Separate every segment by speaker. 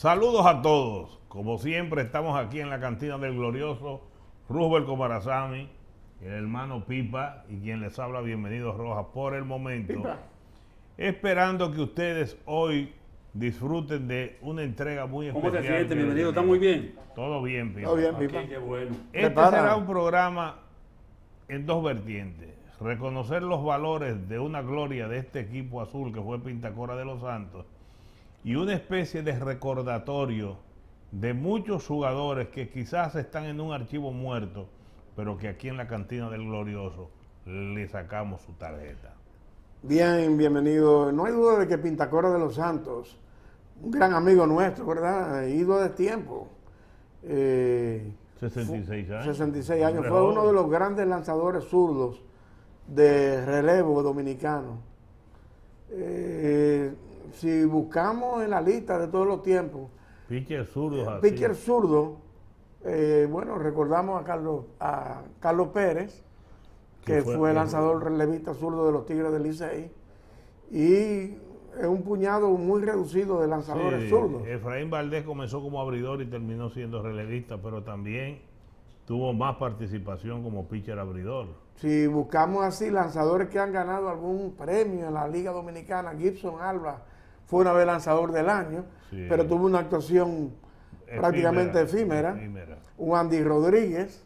Speaker 1: Saludos a todos. Como siempre, estamos aquí en la cantina del glorioso Rubel Comarazami, el hermano Pipa y quien les habla, bienvenido Rojas, por el momento.
Speaker 2: Pipa.
Speaker 1: Esperando que ustedes hoy disfruten de una entrega muy
Speaker 2: ¿Cómo
Speaker 1: especial.
Speaker 2: te sientes? Bienvenido, ¿está muy bien?
Speaker 1: Todo bien, Pipa.
Speaker 3: Todo bien, Pipa.
Speaker 2: Qué bueno.
Speaker 1: Este será un programa en dos vertientes. Reconocer los valores de una gloria de este equipo azul que fue Pintacora de los Santos y una especie de recordatorio de muchos jugadores que quizás están en un archivo muerto, pero que aquí en la cantina del glorioso le sacamos su tarjeta.
Speaker 3: Bien, bienvenido. No hay duda de que Pintacora de los Santos, un gran amigo nuestro, ¿verdad? Ido de tiempo.
Speaker 1: 66 años.
Speaker 3: 66 años. Fue uno de los grandes lanzadores zurdos de relevo dominicano. Si buscamos en la lista de todos los tiempos,
Speaker 1: Pitcher zurdo.
Speaker 3: pitcher zurdo, bueno, recordamos a Carlos Pérez, que fue lanzador relevista zurdo de los Tigres del Licey, y es un puñado muy reducido de lanzadores zurdos.
Speaker 1: Efraín Valdés comenzó como abridor y terminó siendo relevista, pero también tuvo más participación como pitcher abridor.
Speaker 3: Si buscamos así lanzadores que han ganado algún premio en la Liga Dominicana, Gibson Alba fue una vez lanzador del año, pero tuvo una actuación prácticamente efímera. Un Andy Rodríguez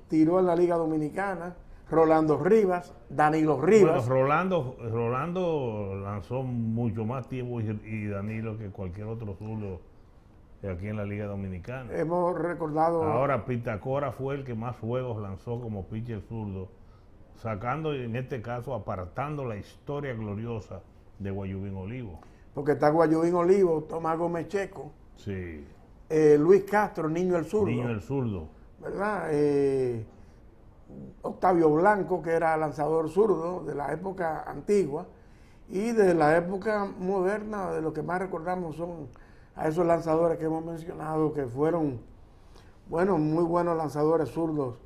Speaker 3: tiró en la Liga Dominicana, Rolando Rivas, Danilo Rivas.
Speaker 1: Bueno, Rolando lanzó mucho más tiempo y Danilo que cualquier otro zurdo aquí en la Liga Dominicana.
Speaker 3: Hemos recordado.
Speaker 1: Ahora Pintacora fue el que más juegos lanzó como pitcher zurdo, sacando en este caso, apartando la historia gloriosa de Guayubín Olivo.
Speaker 3: Porque está Guayubín Olivo, Tomás Gómez Checo,
Speaker 1: Sí.
Speaker 3: Luis Castro, Niño el Zurdo.
Speaker 1: Niño el zurdo.
Speaker 3: ¿Verdad? Octavio Blanco, que era lanzador zurdo de la época antigua, y de la época moderna, de lo que más recordamos son a esos lanzadores que hemos mencionado, que fueron, bueno, muy buenos lanzadores zurdos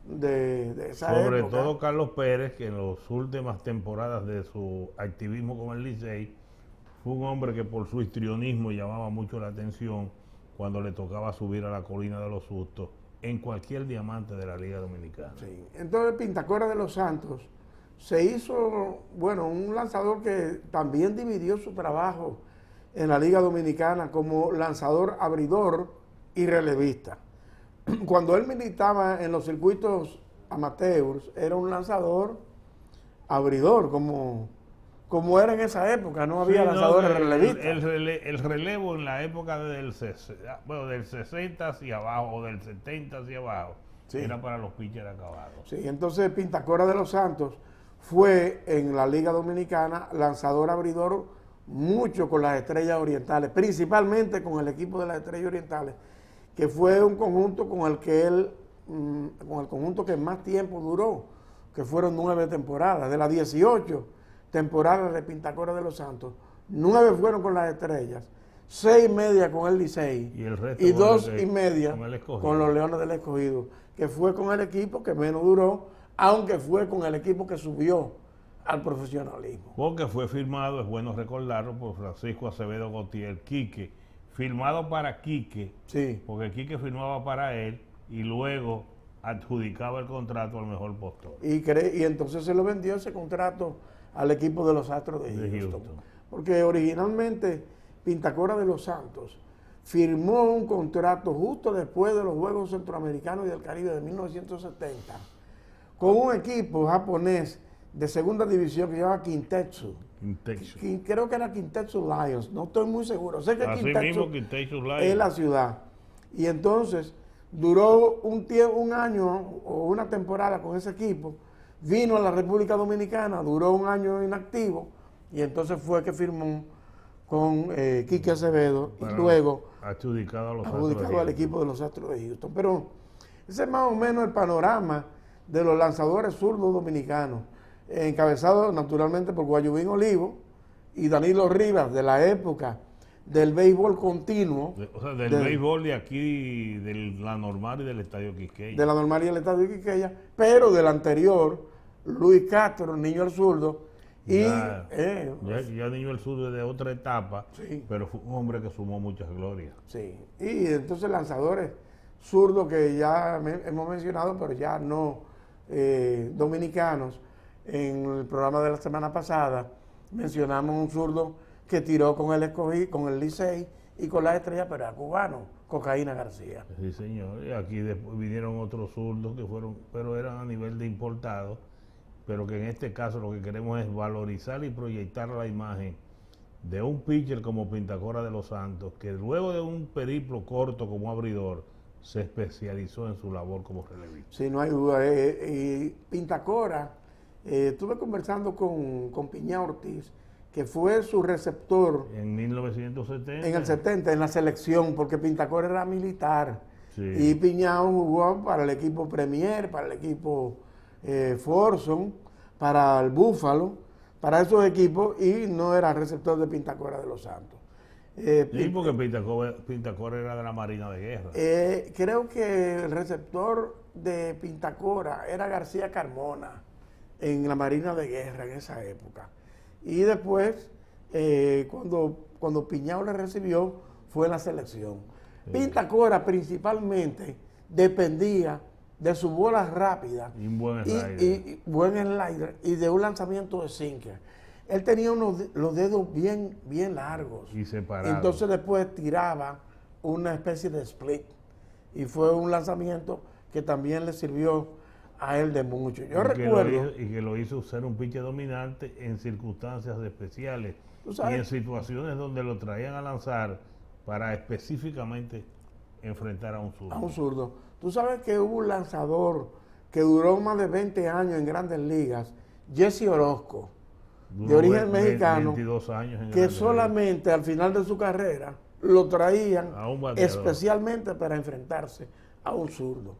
Speaker 3: de esa época.
Speaker 1: Sobre todo Carlos Pérez, que en las últimas temporadas de su activismo con el Licey, fue un hombre que por su histrionismo llamaba mucho la atención cuando le tocaba subir a la colina de los sustos en cualquier diamante de la Liga Dominicana.
Speaker 3: Sí. Entonces Pintacora de los Santos se hizo, bueno, un lanzador que también dividió su trabajo en la Liga Dominicana como lanzador abridor y relevista. Cuando él militaba en los circuitos amateurs, era un lanzador abridor, como era en esa época, no había lanzadores relevistas.
Speaker 1: El relevo en la época del 60 hacia abajo, o del 70 hacia abajo, era para los pitchers acabados.
Speaker 3: Sí, entonces Pintacora de los Santos fue en la Liga Dominicana lanzador abridor mucho con las Estrellas Orientales, principalmente con el equipo de las Estrellas Orientales, que fue un conjunto con el que él, con el conjunto que más tiempo duró, que fueron 9 temporadas. De las 18 temporadas de Pintacora de los Santos, 9 fueron con las Estrellas, 6 y media con el Licey y 2 y media con los Leones del Escogido, que fue con el equipo que menos duró, aunque fue con el equipo que subió al profesionalismo.
Speaker 1: Porque fue firmado, es bueno recordarlo, por Francisco Acevedo Gautier, Quique, firmado para Quique, porque Quique firmaba para él y luego adjudicaba el contrato al mejor postor.
Speaker 3: Y entonces se lo vendió ese contrato al equipo de los Astros de Houston. Porque originalmente Pintacora de los Santos firmó un contrato justo después de los Juegos Centroamericanos y del Caribe de 1970 con un equipo japonés de segunda división que se llama Kintetsu. Creo que era Kintetsu Lions, no estoy muy seguro. Sé que
Speaker 1: Kintetsu
Speaker 3: es la ciudad. Y entonces duró un año o una temporada con ese equipo, vino a la República Dominicana, duró un año inactivo y entonces fue que firmó con Quique Acevedo y luego
Speaker 1: adjudicado
Speaker 3: al equipo de los Astros de Houston. Pero ese es más o menos el panorama de los lanzadores zurdos dominicanos, encabezado naturalmente por Guayubín Olivo y Danilo Rivas, de la época del béisbol continuo.
Speaker 1: Del béisbol de aquí, de la Normal y del Estadio Quisqueya.
Speaker 3: De la Normal y del Estadio Quisqueya, pero del anterior, Luis Castro, Niño el Zurdo,
Speaker 1: Ya Niño del Sur es de otra etapa,
Speaker 3: sí,
Speaker 1: pero fue un hombre que sumó muchas glorias.
Speaker 3: sí. Y entonces lanzadores zurdos que ya hemos mencionado, pero ya no dominicanos. En el programa de la semana pasada mencionamos un zurdo que tiró con el Escogí, con el Licey y con la Estrella, pero era cubano, Cocaína García.
Speaker 1: Sí, señor. Y aquí después vinieron otros zurdos que fueron, pero eran a nivel de importados, pero que en este caso lo que queremos es valorizar y proyectar la imagen de un pitcher como Pintacora de los Santos, que luego de un periplo corto como abridor, se especializó en su labor como relevista.
Speaker 3: Sí, no hay duda. Y Pintacora, estuve conversando con Piñá Ortiz, que fue su receptor
Speaker 1: En 1970.
Speaker 3: en el 70 en la selección, porque Pintacora era militar.
Speaker 1: Sí.
Speaker 3: Y Piñao jugó para el equipo Premier, para el equipo Forson, para el Búfalo, para esos equipos, y no era receptor de Pintacora de los Santos.
Speaker 1: Sí, porque Pintacora era de la Marina de Guerra.
Speaker 3: Creo que el receptor de Pintacora era García Carmona, en la Marina de Guerra en esa época. Y después, cuando Piñao le recibió, fue en la selección.
Speaker 1: Sí.
Speaker 3: Pintacora principalmente dependía de su bola rápida
Speaker 1: Y un buen slider.
Speaker 3: y buen slider y de un lanzamiento de sinker. Él tenía los dedos bien largos.
Speaker 1: Y separados.
Speaker 3: Entonces después tiraba una especie de split. Y fue un lanzamiento que también le sirvió a él de mucho. Yo recuerdo...
Speaker 1: Que lo hizo ser un pitcher dominante en circunstancias especiales y en situaciones donde lo traían a lanzar para específicamente enfrentar a un zurdo.
Speaker 3: A un zurdo. Tú sabes que hubo un lanzador que duró más de 20 años en Grandes Ligas, Jesse Orozco, de origen mexicano,
Speaker 1: 22 años
Speaker 3: que solamente al final de su carrera lo traían especialmente para enfrentarse a un zurdo.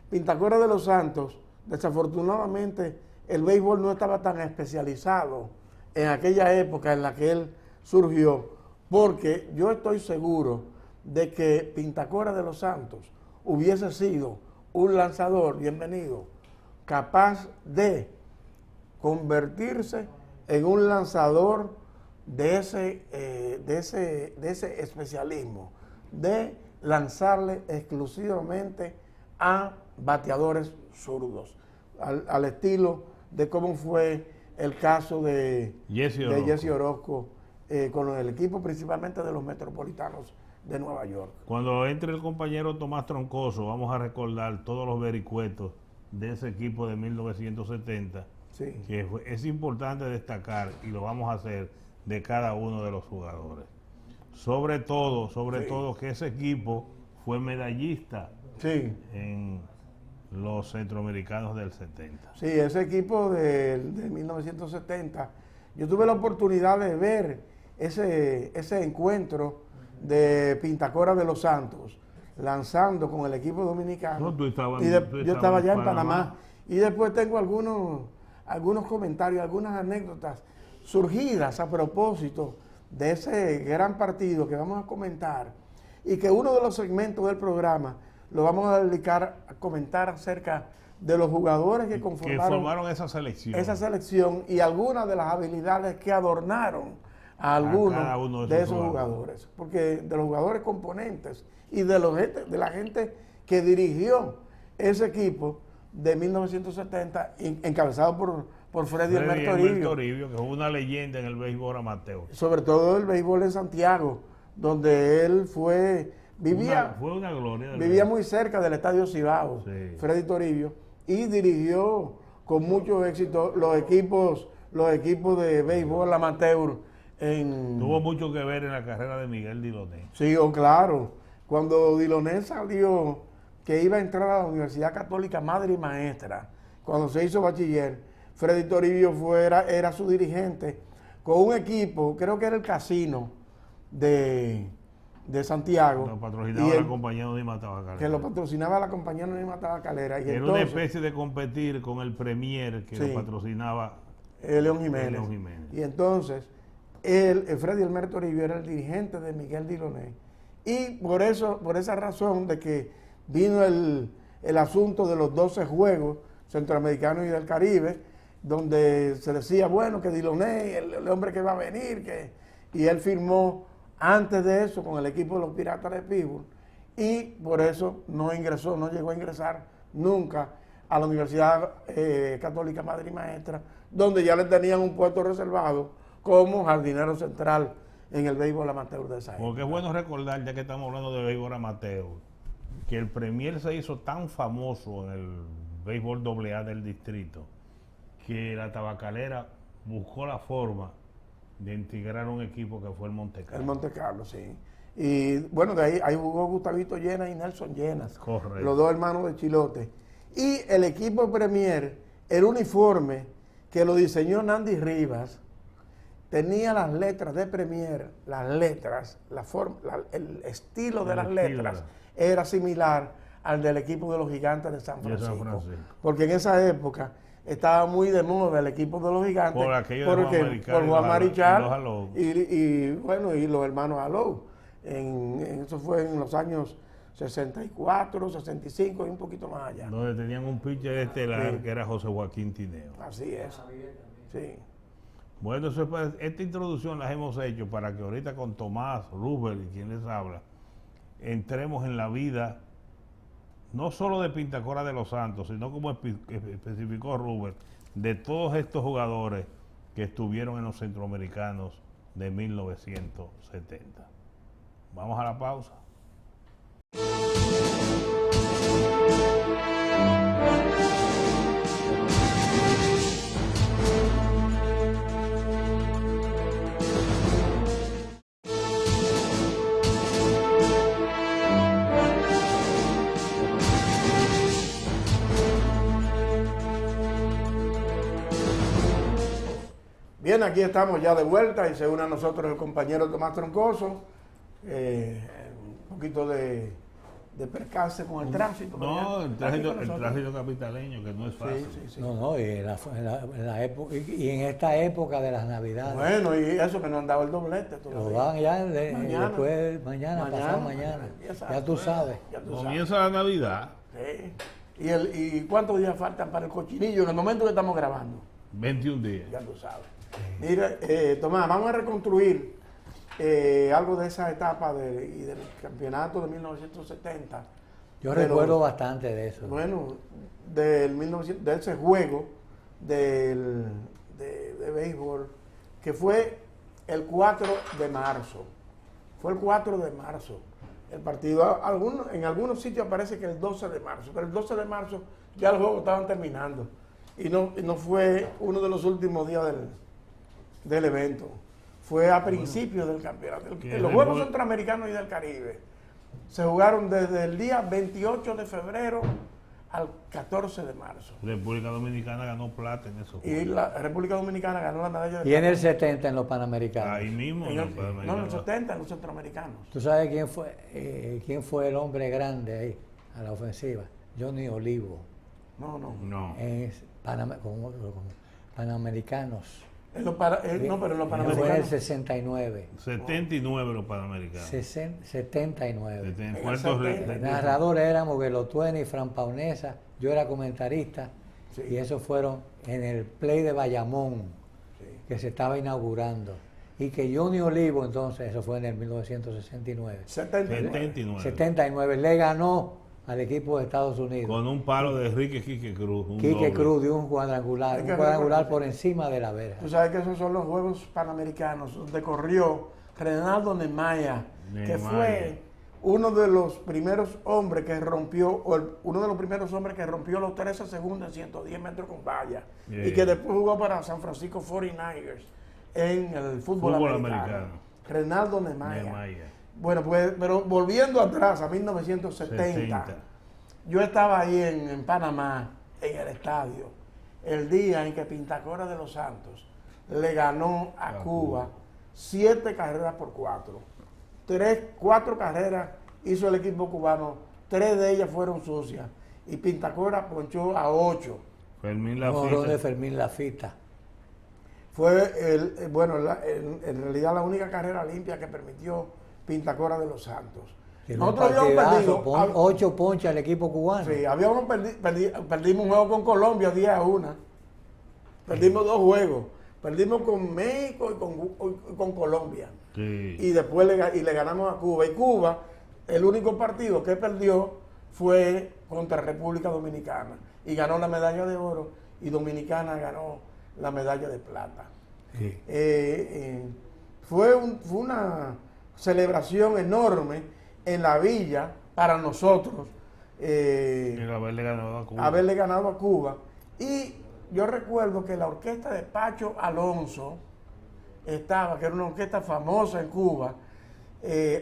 Speaker 3: Pintacora de los Santos, desafortunadamente el béisbol no estaba tan especializado en aquella época en la que él surgió, porque yo estoy seguro de que Pintacora de los Santos hubiese sido un lanzador, bienvenido, capaz de convertirse en un lanzador de ese especialismo, de lanzarle exclusivamente a bateadores zurdos, al estilo de cómo fue el caso de Jesse Orozco con el equipo principalmente de los Metropolitanos de Nueva York.
Speaker 1: Cuando entre el compañero Tomás Troncoso, vamos a recordar todos los vericuetos de ese equipo de 1970,
Speaker 3: sí,
Speaker 1: que es importante destacar, y lo vamos a hacer de cada uno de los jugadores. Sobre todo que ese equipo fue medallista
Speaker 3: sí,
Speaker 1: en los centroamericanos del 70.
Speaker 3: Sí, ese equipo de 1970, yo tuve la oportunidad de ver ese encuentro de Pintacora de los Santos, lanzando con el equipo dominicano.
Speaker 1: No,
Speaker 3: yo estaba ya en Panamá. Y después tengo algunos comentarios, algunas anécdotas surgidas a propósito de ese gran partido que vamos a comentar, y que uno de los segmentos del programa lo vamos a dedicar a comentar acerca de los jugadores que conformaron
Speaker 1: esa selección.
Speaker 3: Esa selección y algunas de las habilidades que adornaron a algunos de esos jugadores. Porque de los jugadores componentes y de la gente que dirigió ese equipo de 1970, encabezado por Freddy El
Speaker 1: Toribio, que fue una leyenda en el béisbol amateur.
Speaker 3: Sobre todo el béisbol en Santiago, donde él vivía
Speaker 1: una gloria.
Speaker 3: Vivía muy cerca del Estadio Cibao,
Speaker 1: sí.
Speaker 3: Freddy Toribio, y dirigió con mucho éxito los equipos de béisbol amateur.
Speaker 1: Tuvo mucho que ver en la carrera de Miguel Diloné.
Speaker 3: Sí, claro. Cuando Diloné salió, que iba a entrar a la Universidad Católica Madre y Maestra, cuando se hizo bachiller, Freddy Toribio era su dirigente, con un equipo, creo que era el Casino de Santiago.
Speaker 1: Lo patrocinaba la compañía Nima Tabacalera.
Speaker 3: Que lo patrocinaba la compañía Nima Tabacalera. Y
Speaker 1: era
Speaker 3: entonces,
Speaker 1: una especie de competir con el Premier que lo patrocinaba
Speaker 3: León Jiménez. Y entonces, Freddy Elmer Toribio era el dirigente de Miguel Diloné. Y por esa razón de que vino el asunto de los 12 juegos centroamericanos y del Caribe, donde se decía, bueno, que Delaunay, el hombre que va a venir, y él firmó antes de eso con el equipo de los Piratas de Pittsburgh, y por eso no ingresó, no llegó a ingresar nunca a la Universidad Católica Madre y Maestra, donde ya le tenían un puesto reservado como jardinero central en el béisbol amateur de esa época.
Speaker 1: Porque es bueno recordar, ya que estamos hablando de béisbol amateur, que el Premier se hizo tan famoso en el béisbol AA del distrito, que la tabacalera buscó la forma de integrar un equipo que fue el Monte Carlo.
Speaker 3: El Monte Carlo, sí. Y bueno, de ahí jugó Gustavito Llenas y Nelson Llenas.
Speaker 1: Correcto.
Speaker 3: Los dos hermanos de Chilote. Y el equipo Premier, el uniforme que lo diseñó Nandy Rivas, tenía las letras de Premier, las letras, la forma, el estilo de las letras era similar al del equipo de los Gigantes de San Francisco. Porque en esa época estaba muy de moda el equipo de los Gigantes por Juan Marichal y los hermanos Alou. Eso fue en los años 64, 65 y un poquito más allá.
Speaker 1: Donde tenían un pitcher estelar que era José Joaquín Tineo.
Speaker 3: Así es. Sí.
Speaker 1: Bueno, esta introducción la hemos hecho para que ahorita con Tomás Rubel y quien les habla, entremos en la vida no solo de Pintacora de los Santos, sino como especificó Rubel, de todos estos jugadores que estuvieron en los centroamericanos de 1970. Vamos a la pausa.
Speaker 3: Bien, aquí estamos ya de vuelta y se une a nosotros el compañero Tomás Troncoso. Un poquito de percance con el tránsito.
Speaker 1: No, el tránsito capitaleño, que no es fácil.
Speaker 3: Sí.
Speaker 2: No, y en la época, y en esta época de las Navidades.
Speaker 3: Bueno, y eso que no han dado el doblete todavía.
Speaker 2: Lo van ya
Speaker 3: Mañana.
Speaker 2: después, mañana, pasado mañana. Ya tú sabes.
Speaker 1: Comienza la Navidad.
Speaker 3: Sí. ¿Y cuántos días faltan para el cochinillo en el momento que estamos grabando?
Speaker 1: 21 días.
Speaker 3: Ya tú sabes. Mira, Tomás, vamos a reconstruir algo de esa etapa y del campeonato de 1970.
Speaker 2: Yo recuerdo bastante de eso.
Speaker 3: Bueno, de ese juego de béisbol, que fue el 4 de marzo. Fue el 4 de marzo. El partido, en algunos sitios aparece que el 12 de marzo, pero el 12 de marzo ya los juegos estaban terminando. Y no fue uno de los últimos días del evento. Fue a principios del campeonato. Los Juegos Centroamericanos y del Caribe se jugaron desde el día 28 de febrero al 14 de marzo.
Speaker 1: República Dominicana ganó plata en eso.
Speaker 3: Y la República Dominicana ganó la medalla de plata.
Speaker 2: Y en el 70 en los Panamericanos.
Speaker 1: Ahí mismo.
Speaker 3: En el 70 en los Centroamericanos.
Speaker 2: ¿Tú sabes quién fue el hombre grande ahí a la ofensiva? Johnny Olivo.
Speaker 1: No.
Speaker 2: Es Panamericanos.
Speaker 3: No, pero en los Panamericanos.
Speaker 2: Fue en el 69.
Speaker 1: 79 los Panamericanos.
Speaker 2: 79.
Speaker 1: En Puerto Rico.
Speaker 2: Narradores éramos Belotueni y Fran Paunesa. Yo era comentarista. Sí. Y esos fueron en el play de Bayamón, que se estaba inaugurando. Y que Johnny Olivo, entonces, eso fue en el 1969. 79 le ganó al equipo de Estados Unidos.
Speaker 1: Con un palo de Quique Cruz.
Speaker 2: Quique Cruz dio un cuadrangular por encima de la verja.
Speaker 3: Tú sabes que esos son los Juegos Panamericanos, donde corrió Reinaldo Nemaya, que fue uno de los primeros hombres que rompió, los 13 segundos en 110 metros con valla. Y que después jugó para San Francisco 49ers en el fútbol americano. Reinaldo Nemaya. Bueno, pues, pero volviendo atrás a 1970, yo estaba ahí en Panamá, en el estadio, el día en que Pintacora de los Santos le ganó a Cuba 7 carreras por 4. 4 carreras hizo el equipo cubano, 3 de ellas fueron sucias, y Pintacora ponchó a 8.
Speaker 2: Fermín Lafita.
Speaker 3: Fue, en realidad la única carrera limpia que permitió Pintacora de los Santos.
Speaker 2: Nosotros habíamos perdido 8 ponchas al equipo cubano.
Speaker 3: Sí, perdimos un juego con Colombia 10-1. Perdimos 2 juegos. Perdimos con México y con Colombia.
Speaker 1: Sí.
Speaker 3: Y después le ganamos a Cuba. Y Cuba, el único partido que perdió fue contra República Dominicana. Y ganó la medalla de oro y Dominicana ganó la medalla de plata.
Speaker 1: Sí.
Speaker 3: Fue una celebración enorme en la villa para nosotros.
Speaker 1: El haberle ganado a Cuba.
Speaker 3: Haberle ganado a Cuba. Y yo recuerdo que la orquesta de Pacho Alonso estaba, que era una orquesta famosa en Cuba,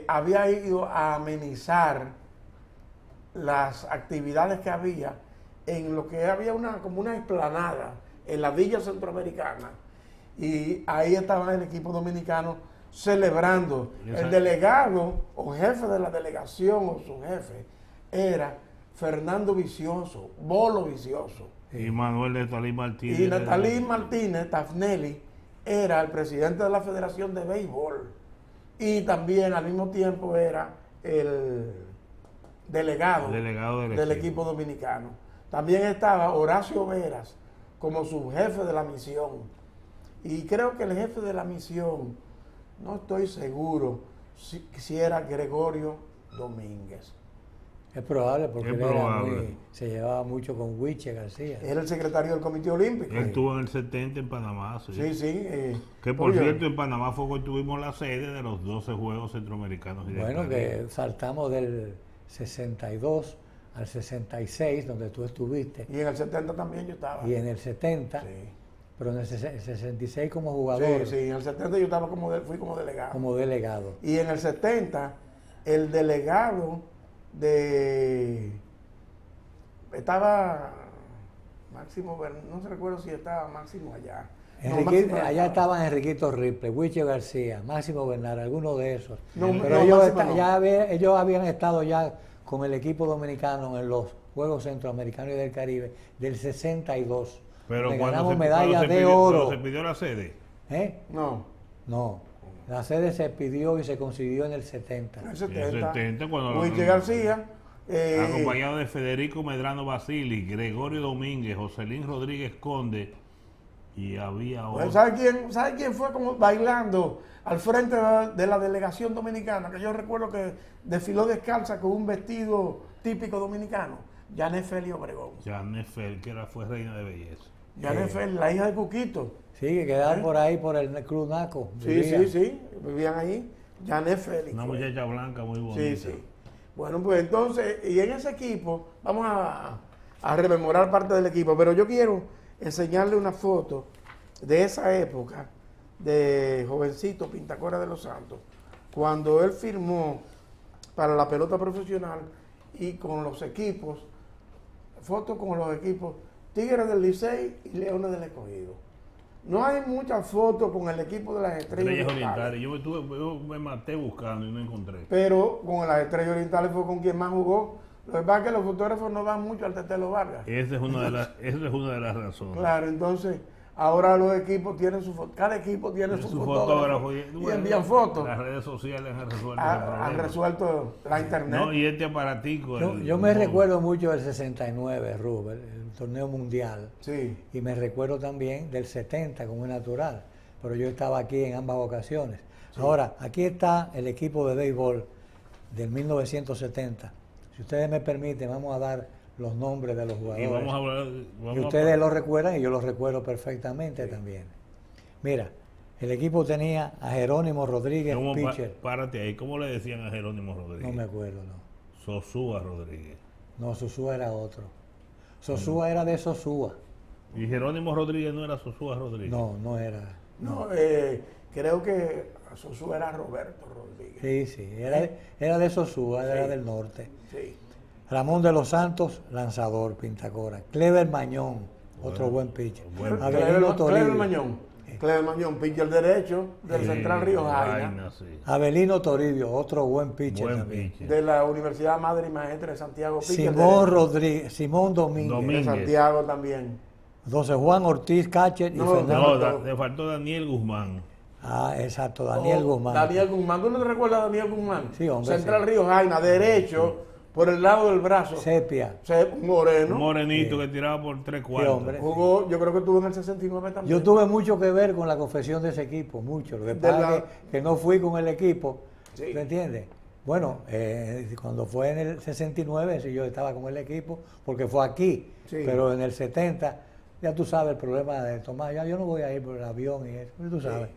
Speaker 3: había ido a amenizar las actividades que había en lo que había como una explanada en la villa centroamericana. Y ahí estaba el equipo dominicano celebrando. El delegado o jefe de la delegación o su jefe era Fernando Vicioso, Bolo Vicioso.
Speaker 1: Y Manuel Natalí Martínez.
Speaker 3: Y Natalí Martínez Tafnelli era el presidente de la Federación de Béisbol. Y también al mismo tiempo era el delegado del equipo dominicano. También estaba Horacio Veras como subjefe de la misión. Y creo que el jefe de la misión, no estoy seguro si era Gregorio Domínguez.
Speaker 2: Es probable porque él se llevaba mucho con Huiche García.
Speaker 3: Era el secretario del Comité Olímpico.
Speaker 1: Él estuvo en el 70 en Panamá. Sí,
Speaker 3: sí.
Speaker 1: Que por cierto, en Panamá fue cuando tuvimos la sede de los 12 Juegos Centroamericanos. Y
Speaker 2: bueno, que saltamos del 62 al 66, donde tú estuviste.
Speaker 3: Y en el 70 también yo estaba.
Speaker 2: Y en el 70,
Speaker 3: sí.
Speaker 2: Pero en el 66 como jugador.
Speaker 3: Sí, en el 70 yo estaba fui como delegado.
Speaker 2: Como delegado.
Speaker 3: Y en el 70, el delegado estaba Máximo, no se recuerdo si estaba Máximo allá.
Speaker 2: Allá estaban Enriquito Ripley, Huiche García, Máximo Bernal, algunos de esos. Pero ellos habían estado ya con el equipo dominicano en los Juegos Centroamericanos y del Caribe del 62.
Speaker 1: Pero
Speaker 2: ganamos medallas de oro.
Speaker 1: ¿Se pidió la sede?
Speaker 3: No.
Speaker 2: La sede se pidió y se consiguió en el 70.
Speaker 3: En el 70
Speaker 1: cuando
Speaker 3: Huiche García.
Speaker 1: Acompañado de Federico Medrano Basili, Gregorio Domínguez, Joselín Rodríguez Conde y había otro.
Speaker 3: ¿Sabe quién fue como bailando al frente de la delegación dominicana? Que yo recuerdo que desfiló descalza con un vestido típico dominicano. Janet Feli Obregón.
Speaker 1: Janet Feli, que fue reina de belleza.
Speaker 3: Janet Feli, la hija de Cuquito.
Speaker 2: Sí, que quedaban por ahí, por el Club Naco.
Speaker 3: Sí, vivían ahí. Janet Feli.
Speaker 1: Una muchacha blanca muy bonita.
Speaker 3: Sí. Bueno, pues entonces, y en ese equipo, vamos a rememorar parte del equipo, pero yo quiero enseñarle una foto de esa época de jovencito Pintacora de los Santos, cuando él firmó para la pelota profesional y con los equipos, fotos con los equipos Tigres del Licey y Leones del Escogido. No hay muchas fotos con el equipo de las Estrellas Orientales.
Speaker 1: Yo me maté buscando y no encontré.
Speaker 3: Pero con las Estrellas Orientales fue con quien más jugó. Lo que pasa es que los fotógrafos no van mucho al Tetelo Vargas.
Speaker 1: Esa es una de las razones.
Speaker 3: Claro, entonces ahora los equipos tienen cada equipo tiene su fotógrafo y envían fotos.
Speaker 1: Las redes sociales
Speaker 3: han resuelto la internet.
Speaker 1: No, y este aparatico.
Speaker 2: Yo me recuerdo mucho del 69, Rubén, el torneo mundial.
Speaker 3: Sí.
Speaker 2: Y me recuerdo también del 70, como es natural. Pero yo estaba aquí en ambas ocasiones. Sí. Ahora, aquí está el equipo de béisbol del 1970. Si ustedes me permiten, vamos a dar los nombres de los jugadores. Y ustedes lo recuerdan y yo lo recuerdo perfectamente también. Mira, el equipo tenía a Jerónimo Rodríguez, pitcher.
Speaker 1: Párate ahí, ¿cómo le decían a Jerónimo Rodríguez?
Speaker 2: No me acuerdo, no.
Speaker 1: Sosúa Rodríguez.
Speaker 2: No, Sosúa era otro. Sosúa era de Sosúa.
Speaker 1: ¿Y Jerónimo Rodríguez no era Sosúa Rodríguez?
Speaker 2: No era.
Speaker 3: No, creo que Sosúa era Roberto Rodríguez.
Speaker 2: Sí, era de Sosúa, era del norte.
Speaker 3: Sí.
Speaker 2: Ramón de los Santos, lanzador, Pintacora. Clever Mañón, otro buen pitcher.
Speaker 3: Clever Mañón, pitcher derecho del Central Río Jaina.
Speaker 2: Abelino Toribio, otro buen pitcher también.
Speaker 3: De la Universidad Madre y Maestra de Santiago.
Speaker 2: Simón Domínguez.
Speaker 3: De Santiago también.
Speaker 2: Entonces Juan Ortiz, catcher y Fernando.
Speaker 1: No, le faltó Daniel Guzmán.
Speaker 2: Ah, exacto, Daniel Guzmán.
Speaker 3: Daniel Guzmán, ¿tú no te recuerdas a Daniel Guzmán?
Speaker 2: Sí, hombre.
Speaker 3: Central Río Jaina, derecho, por el lado del brazo.
Speaker 2: Sepia.
Speaker 3: Moreno.
Speaker 1: Un morenito que tiraba por 3/4.
Speaker 2: hombre.
Speaker 3: Jugó, yo creo que estuvo en el 69 también.
Speaker 2: Yo tuve mucho que ver con la confección de ese equipo, mucho. Lo que pasa es que no fui con el equipo,
Speaker 3: Sí.
Speaker 2: ¿tú entiendes? Bueno, cuando fue en el 69, sí, yo estaba con el equipo, porque fue aquí,
Speaker 3: Sí.
Speaker 2: pero en el 70, ya tú sabes el problema de Tomás, ya yo no voy a ir por el avión y eso, tú sabes.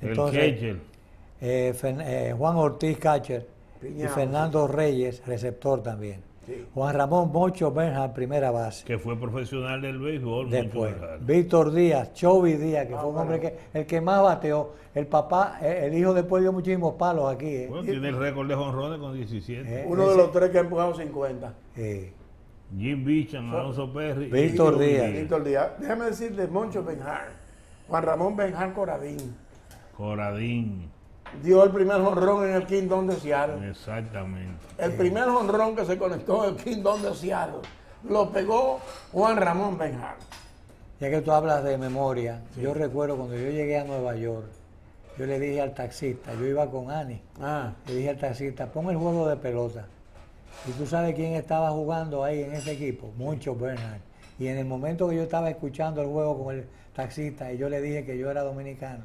Speaker 1: El
Speaker 2: Entonces,
Speaker 1: catcher.
Speaker 2: Juan Ortiz, catcher, y
Speaker 3: Piñao,
Speaker 2: Fernando Reyes, receptor también.
Speaker 3: Sí.
Speaker 2: Juan Ramón Mocho Benja, primera base.
Speaker 1: Que fue profesional del béisbol.
Speaker 2: Después,
Speaker 1: mucho mejor.
Speaker 2: Víctor Díaz, Chovy Díaz, que fue un hombre que el que más bateó. El papá, el hijo después dio muchísimos palos aquí.
Speaker 1: Bueno, tiene el récord de jonrones con 17.
Speaker 3: Uno de los tres que ha empujado 50.
Speaker 1: Jim Beecham, Alonso Perry.
Speaker 2: Víctor
Speaker 1: y
Speaker 2: Díaz.
Speaker 3: Víctor Díaz. Déjame decirle Moncho Benjar. Juan Ramón Benjar Coradín.
Speaker 1: Coradín.
Speaker 3: Dio el primer jonrón en el Kingdom de Seattle.
Speaker 1: Exactamente.
Speaker 3: El primer jonrón que se conectó en el Kingdom de Seattle lo pegó Juan Ramón Benjar.
Speaker 2: Ya que tú hablas de memoria, yo recuerdo cuando yo llegué a Nueva York, yo le dije al taxista, yo iba con Ani, le dije al taxista, pon el juego de pelota. Y tú sabes quién estaba jugando ahí en ese equipo, Moncho Bernard. Y en el momento que yo estaba escuchando el juego con el taxista y yo le dije que yo era dominicano,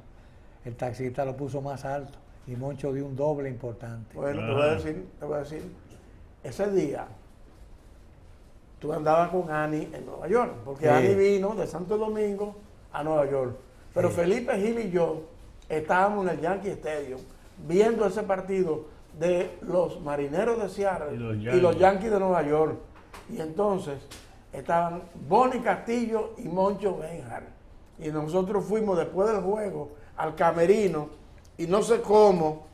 Speaker 2: el taxista lo puso más alto y Moncho dio un doble importante.
Speaker 3: Bueno, te voy a decir, ese día tú andabas con Ani en Nueva York, porque
Speaker 2: Sí.
Speaker 3: Ani vino de Santo Domingo a Nueva York. Pero
Speaker 2: Sí.
Speaker 3: Felipe Gil y yo estábamos en el Yankee Stadium viendo ese partido de los Marineros de Seattle y los Yankees de Nueva York. Y entonces estaban Bonnie Castillo y Moncho Benjar. Y nosotros fuimos después del juego al camerino y no sé cómo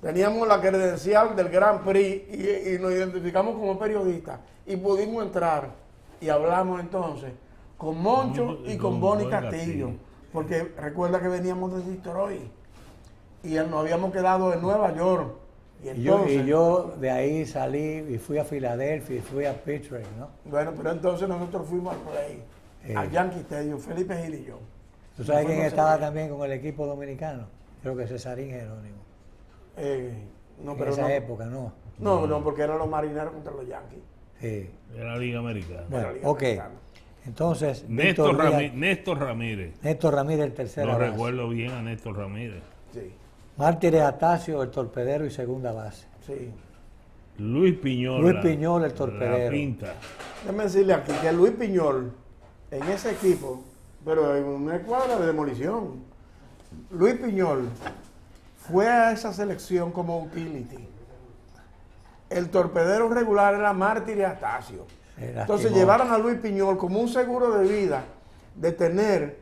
Speaker 3: teníamos la credencial del Grand Prix y nos identificamos como periodistas y pudimos entrar y hablamos entonces con Moncho y con Bonnie Castillo, porque recuerda que veníamos de Detroit y nos habíamos quedado en Nueva York.
Speaker 2: Y yo de ahí salí y fui a Filadelfia y fui a Pittsburgh, ¿no?
Speaker 3: Bueno, pero entonces nosotros fuimos al play, al Yankee Stadium, Felipe Gil y yo.
Speaker 2: ¿Tú sabes quién estaba también con el equipo dominicano? Creo que Cesarín Jerónimo.
Speaker 3: No,
Speaker 2: En
Speaker 3: pero
Speaker 2: esa
Speaker 3: no,
Speaker 2: época, ¿no?
Speaker 3: no, porque eran los Marineros contra los Yankees.
Speaker 2: Sí.
Speaker 1: De la Liga Americana.
Speaker 2: Bueno,
Speaker 3: Liga
Speaker 2: ok.
Speaker 3: Americana.
Speaker 2: Entonces,
Speaker 1: Néstor
Speaker 2: Víctor
Speaker 1: Ramírez.
Speaker 2: Néstor Ramírez, el tercero.
Speaker 1: Lo recuerdo bien a Néstor Ramírez.
Speaker 3: Sí,
Speaker 2: Mártires Atacio, el torpedero y segunda base.
Speaker 3: sí.
Speaker 1: Luis Piñol.
Speaker 2: Luis Piñol, el torpedero.
Speaker 1: La pinta.
Speaker 3: Déjame decirle aquí que Luis Piñol, en ese equipo, pero en una escuadra de demolición, Luis Piñol fue a esa selección como utility. El torpedero regular era Mártires Atacio. Entonces llevaron a Luis Piñol como un seguro de vida de tener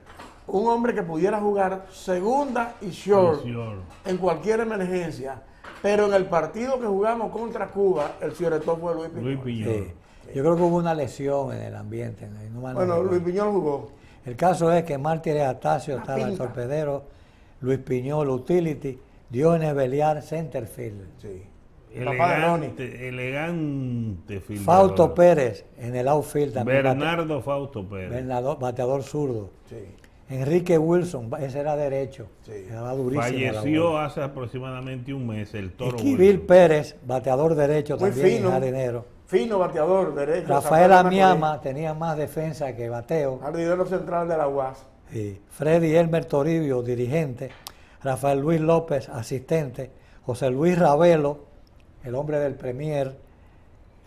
Speaker 3: un hombre que pudiera jugar segunda y short en cualquier emergencia. Pero en el partido que jugamos contra Cuba, el cierretón fue Luis Piñol.
Speaker 1: Luis Piñol.
Speaker 2: Sí. Yo creo que hubo una lesión en el ambiente. No mal
Speaker 3: Bueno,
Speaker 2: recuerdo.
Speaker 3: Luis Piñol jugó.
Speaker 2: El caso es que Mártires Atacio
Speaker 3: La
Speaker 2: estaba el
Speaker 3: pinta.
Speaker 2: torpedero, Luis Piñol, utility, Dionis Beliar, centerfield.
Speaker 3: Sí. Papá de Ronnie.
Speaker 1: Elegante fildeador.
Speaker 2: Fausto Pérez en el outfield también.
Speaker 1: Bernardo Fausto Pérez.
Speaker 3: bateador
Speaker 2: zurdo.
Speaker 3: Sí.
Speaker 2: Enrique Wilson, ese era derecho.
Speaker 3: Sí.
Speaker 2: Era durísimo.
Speaker 1: Falleció hace aproximadamente un mes el Toro
Speaker 2: Esquivel
Speaker 1: Wilson.
Speaker 2: Pérez, bateador derecho
Speaker 3: Muy
Speaker 2: también,
Speaker 3: fino.
Speaker 2: jardinero.
Speaker 3: Fino bateador derecho.
Speaker 2: Rafael
Speaker 3: San Pedro de
Speaker 2: Amiama tenía más defensa que bateo.
Speaker 3: Macorís, jardinero central de la UAS.
Speaker 2: Sí. Freddy Elmer Toribio, dirigente. Rafael Luis López, asistente. José Luis Ravelo, el hombre del Premier,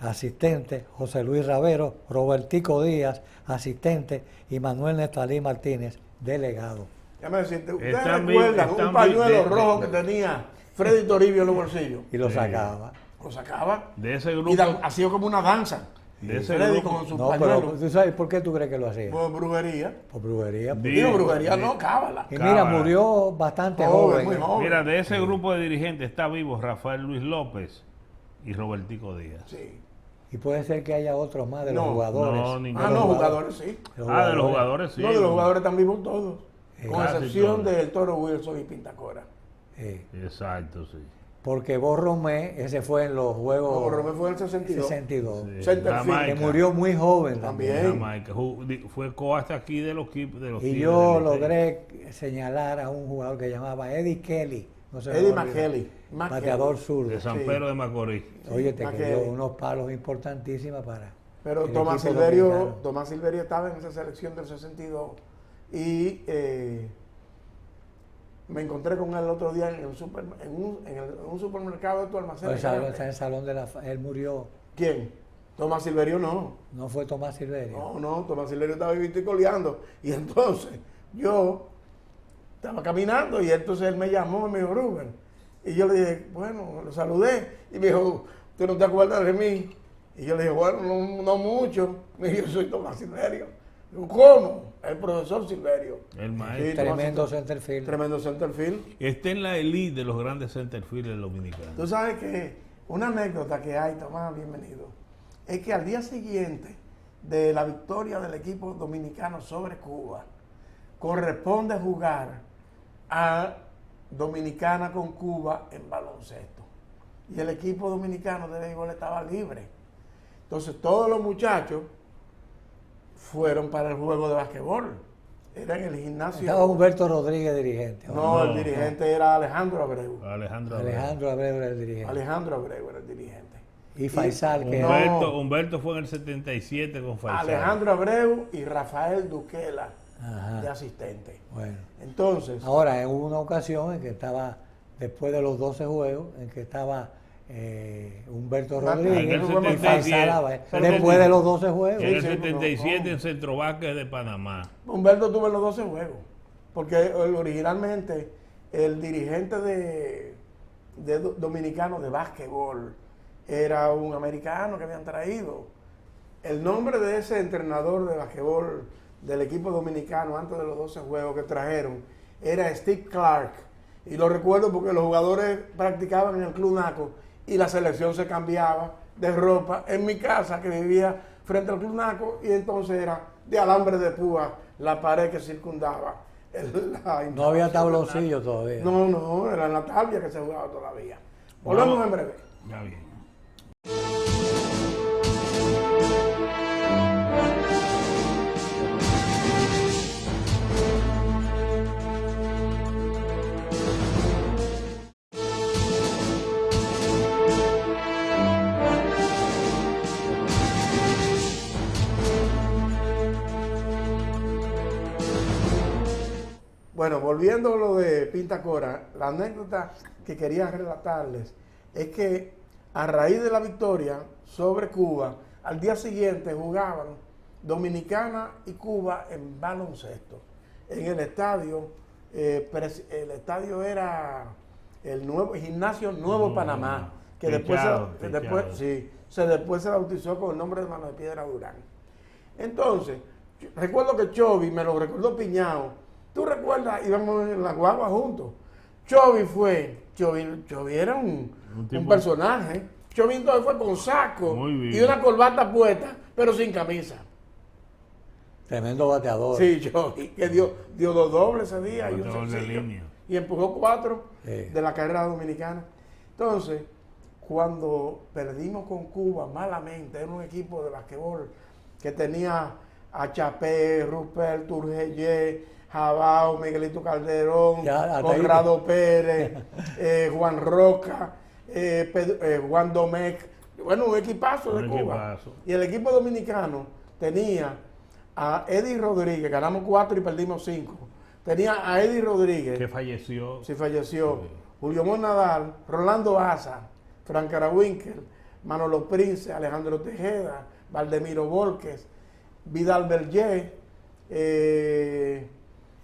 Speaker 2: asistente. José Luis Ravero, Robertico Díaz, asistente. Y Manuel Nestalí Martínez, delegado.
Speaker 3: Déjame decirte, ¿ustedes
Speaker 1: Están
Speaker 3: recuerdan
Speaker 1: están
Speaker 3: un pañuelo
Speaker 1: de-
Speaker 3: rojo que tenía Freddy Toribio en los bolsillos?
Speaker 2: Y lo
Speaker 1: Sí.
Speaker 2: sacaba.
Speaker 3: Lo sacaba
Speaker 1: De ese
Speaker 3: y
Speaker 1: grupo.
Speaker 3: hacía como una danza.
Speaker 1: De ese
Speaker 3: Freddy
Speaker 1: grupo.
Speaker 3: con su
Speaker 2: No,
Speaker 3: pañuelo.
Speaker 2: pero ¿tú sabes por qué tú crees que lo hacía?
Speaker 3: Por brujería.
Speaker 2: Por brujería.
Speaker 1: Di-
Speaker 3: Digo brujería,
Speaker 1: di-
Speaker 3: no, cábala.
Speaker 2: Y mira,
Speaker 1: Cábala.
Speaker 2: murió bastante
Speaker 3: Joven,
Speaker 2: joven.
Speaker 3: muy joven.
Speaker 1: Mira, de ese grupo de dirigentes está vivo Rafael Luis López y Robertico Díaz.
Speaker 3: Sí.
Speaker 2: Y puede ser que haya otros más de los
Speaker 3: No,
Speaker 2: jugadores.
Speaker 1: no,
Speaker 2: De
Speaker 1: ninguno.
Speaker 3: Ah,
Speaker 2: los
Speaker 3: no, jugadores sí.
Speaker 1: De los jugadores sí.
Speaker 3: No, de los jugadores están vivos todos. Con
Speaker 1: Casi
Speaker 3: excepción
Speaker 1: todos.
Speaker 3: del Toro Wilson y Pintacora.
Speaker 1: Exacto, sí.
Speaker 2: Porque Borromé, ese fue en los juegos
Speaker 3: No, Romero fue en el 62.
Speaker 2: 62.
Speaker 1: Sí.
Speaker 3: Centerfield.
Speaker 1: Jamaica.
Speaker 2: Que murió muy joven también.
Speaker 3: También.
Speaker 1: Jamaica. Fue coasta aquí de los equipos. De los
Speaker 2: Y
Speaker 1: Tigres
Speaker 2: yo
Speaker 1: del Licey.
Speaker 2: logré señalar a un jugador que llamaba Eddie Kelly, No se me
Speaker 3: Eddie
Speaker 2: va a olvidar.
Speaker 3: McKelly.
Speaker 2: Bateador zurdo.
Speaker 1: De San
Speaker 3: Sí.
Speaker 1: Pedro de Macorís.
Speaker 2: Oye, te
Speaker 3: McKelly.
Speaker 2: dio unos palos importantísimos para.
Speaker 3: Pero
Speaker 2: el
Speaker 3: Tomás
Speaker 2: equipo
Speaker 3: Silverio,
Speaker 2: dominicano.
Speaker 3: Tomás Silverio estaba en esa selección del 62 y me encontré con él el otro día en un supermercado de tu almacén.
Speaker 2: Pues, está en el salón de la. Él murió.
Speaker 3: ¿Quién? Tomás Silverio no.
Speaker 2: No fue Tomás Silverio.
Speaker 3: No, Tomás Silverio estaba viticoleando. Y entonces yo estaba caminando y entonces él me llamó y me dijo, Rubén. Y yo le dije, bueno, lo saludé. Y me dijo, ¿tú no te acuerdas de mí? Y yo le dije, bueno, no mucho. Me dijo, yo soy Tomás Silverio. Digo, ¿cómo? El profesor Silverio.
Speaker 1: El maestro.
Speaker 3: Sí,
Speaker 2: Tremendo centerfield.
Speaker 3: Tremendo centerfield.
Speaker 1: Está en la elite de los grandes centerfields dominicanos.
Speaker 3: Tú sabes que una anécdota que hay, Tomás, bienvenido, es que al día siguiente de la victoria del equipo dominicano sobre Cuba, corresponde jugar a Dominicana con Cuba en baloncesto. Y el equipo dominicano de béisbol estaba libre. Entonces todos los muchachos fueron para el juego de basquetbol. Era en el gimnasio.
Speaker 2: Estaba Humberto Rodríguez dirigente.
Speaker 3: No, el dirigente era Alejandro Abreu.
Speaker 1: Alejandro
Speaker 2: Abreu era el dirigente.
Speaker 3: Alejandro Abreu era el dirigente.
Speaker 2: Y Faisal, que
Speaker 3: No.
Speaker 1: Humberto fue en el 77 con Faisal.
Speaker 3: Alejandro Abreu y Rafael Duquela
Speaker 2: Ajá.
Speaker 3: de asistente.
Speaker 2: bueno.
Speaker 3: Entonces,
Speaker 2: Ahora, hubo una ocasión en que estaba, después de los 12 juegos, en que estaba Humberto
Speaker 3: En el
Speaker 2: Rodríguez y
Speaker 1: 77,
Speaker 2: Faisal Álvarez, después de los 12 juegos.
Speaker 1: En el
Speaker 3: Sí, sí,
Speaker 1: 77
Speaker 3: no.
Speaker 1: en Centro Vázquez de Panamá.
Speaker 3: Humberto tuvo los 12 juegos. Porque originalmente el dirigente de dominicano de básquetbol era un americano que habían traído. El nombre de ese entrenador de básquetbol del equipo dominicano antes de los 12 juegos que trajeron era Steve Clark. Y lo recuerdo porque los jugadores practicaban en el Club Naco y la selección se cambiaba de ropa en mi casa que vivía frente al Club Naco y entonces era de alambre de púa la pared que circundaba.
Speaker 2: No había tabloncillo todavía.
Speaker 3: No, era en la tabla que se jugaba todavía. Volvemos en breve.
Speaker 1: Ya bien.
Speaker 3: Bueno, volviendo a lo de Pinta Cora, la anécdota que quería relatarles es que a raíz de la victoria sobre Cuba, al día siguiente jugaban Dominicana y Cuba en baloncesto. En el estadio, el estadio era el nuevo Gimnasio Nuevo Panamá, que
Speaker 1: techado.
Speaker 3: después se bautizó con el nombre de Mano de Piedra Durán. Entonces, recuerdo que Chovy, me lo recordó Piñao. ¿Tú recuerdas? Íbamos en la guagua juntos. Chovy era un personaje. Chovy entonces fue con saco
Speaker 1: Muy bien.
Speaker 3: y una corbata puesta, pero sin camisa.
Speaker 2: Tremendo bateador.
Speaker 3: Sí, Chovy, que dio 2 dobles ese día y un
Speaker 1: Bateador de
Speaker 3: sencillo.
Speaker 1: línea.
Speaker 3: Y empujó 4
Speaker 2: Sí.
Speaker 3: de la carrera dominicana. Entonces, cuando perdimos con Cuba malamente, era un equipo de basquetbol que tenía a Chapé, Rupert, Turgellé, Jabao, Miguelito Calderón,
Speaker 2: Ya, hasta ahí.
Speaker 3: Conrado Pérez, Juan Roca, Juan Domecq. Bueno, un equipazo de
Speaker 1: Un
Speaker 3: Cuba.
Speaker 1: equipazo.
Speaker 3: Y el equipo dominicano tenía a Eddie Rodríguez, ganamos 4 y perdimos 5. Tenía a Eddie Rodríguez,
Speaker 1: Que falleció.
Speaker 3: sí falleció,
Speaker 1: Sí.
Speaker 3: Julio Monadal, Rolando Asa, Frank Carawinkel, Manolo Prince, Alejandro Tejeda, Valdemiro Volques, Vidal Berger,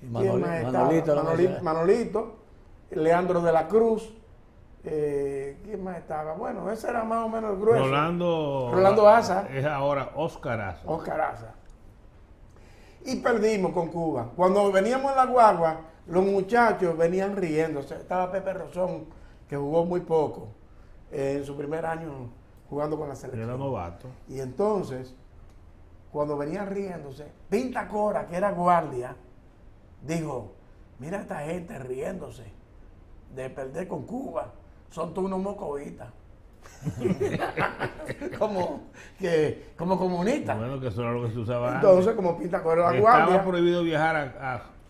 Speaker 2: Y
Speaker 3: ¿quién más estaba?
Speaker 2: Manolito, la mencioné.
Speaker 3: Manolito, Leandro de la Cruz, ¿quién más estaba? Bueno, ese era más o menos el grueso. Rolando Asa.
Speaker 1: Es ahora Oscar Asa.
Speaker 3: Oscar Asa. Y perdimos con Cuba. Cuando veníamos en la guagua, los muchachos venían riéndose. Estaba Pepe Rozón, que jugó muy poco en su primer año jugando con la selección.
Speaker 1: Era novato.
Speaker 3: Y entonces, cuando venían riéndose, Pinta Cora, que era guardia, dijo, mira a esta gente riéndose de perder con Cuba. Son todos unos mocovitas. como comunistas.
Speaker 1: Bueno, que eso era lo que se usaba
Speaker 3: Entonces,
Speaker 1: antes.
Speaker 3: como Pinta Cora era
Speaker 1: Estaba
Speaker 3: guardia,
Speaker 1: prohibido viajar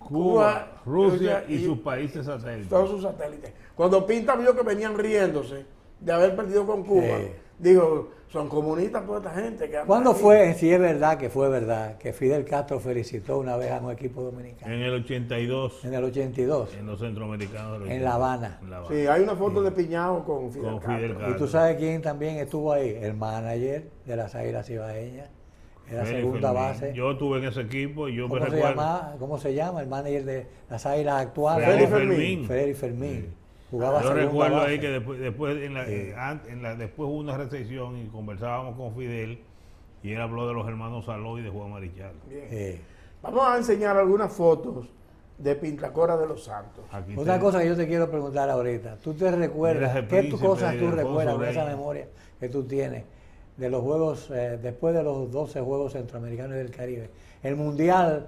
Speaker 1: Cuba, Rusia y sus países satélites.
Speaker 3: Todos sus satélites. Cuando Pinta vio que venían riéndose de haber perdido con Cuba,
Speaker 2: Sí.
Speaker 3: digo, son comunistas toda esta gente. Que anda
Speaker 2: ¿Cuándo
Speaker 3: ahí.
Speaker 2: fue, si es verdad que fue verdad, que Fidel Castro felicitó una vez a un equipo dominicano?
Speaker 1: En el 82,
Speaker 2: En el 82,
Speaker 1: en los centroamericanos. del
Speaker 2: en La Habana.
Speaker 1: En La Habana.
Speaker 3: Sí, hay una foto de Piñao con Fidel
Speaker 1: Con
Speaker 3: Castro.
Speaker 1: Fidel Castro.
Speaker 2: Y tú sabes quién también estuvo ahí, el manager de las Águilas Ibaeñas, era
Speaker 1: Félix
Speaker 2: segunda
Speaker 1: Fermín.
Speaker 2: base.
Speaker 1: Yo estuve en ese equipo y yo me
Speaker 2: ¿Cómo se
Speaker 1: recuerdo.
Speaker 2: llama? ¿Cómo se llama el manager de las Águilas actuales?
Speaker 3: Félix
Speaker 1: Félix
Speaker 3: Fermín.
Speaker 1: Fermín.
Speaker 2: Freddy Fermín. Jugaba
Speaker 1: Yo
Speaker 2: segunda
Speaker 1: recuerdo
Speaker 2: base.
Speaker 1: ahí que después, después hubo una recepción y conversábamos con Fidel y él habló de los hermanos Saló y de Juan Marichal.
Speaker 3: Bien.
Speaker 2: Sí.
Speaker 3: Vamos a enseñar algunas fotos de Pintacora de los Santos.
Speaker 1: Aquí
Speaker 2: Otra
Speaker 1: está.
Speaker 2: cosa que yo te quiero preguntar ahorita, ¿tú te recuerdas?
Speaker 1: Mira ese
Speaker 2: ¿Qué
Speaker 1: príncipe
Speaker 2: cosas
Speaker 1: de
Speaker 2: tú
Speaker 1: Alfonso
Speaker 2: recuerdas con esa
Speaker 1: Reyes?
Speaker 2: memoria que tú tienes de los juegos, después de los 12 Juegos Centroamericanos y del Caribe? El Mundial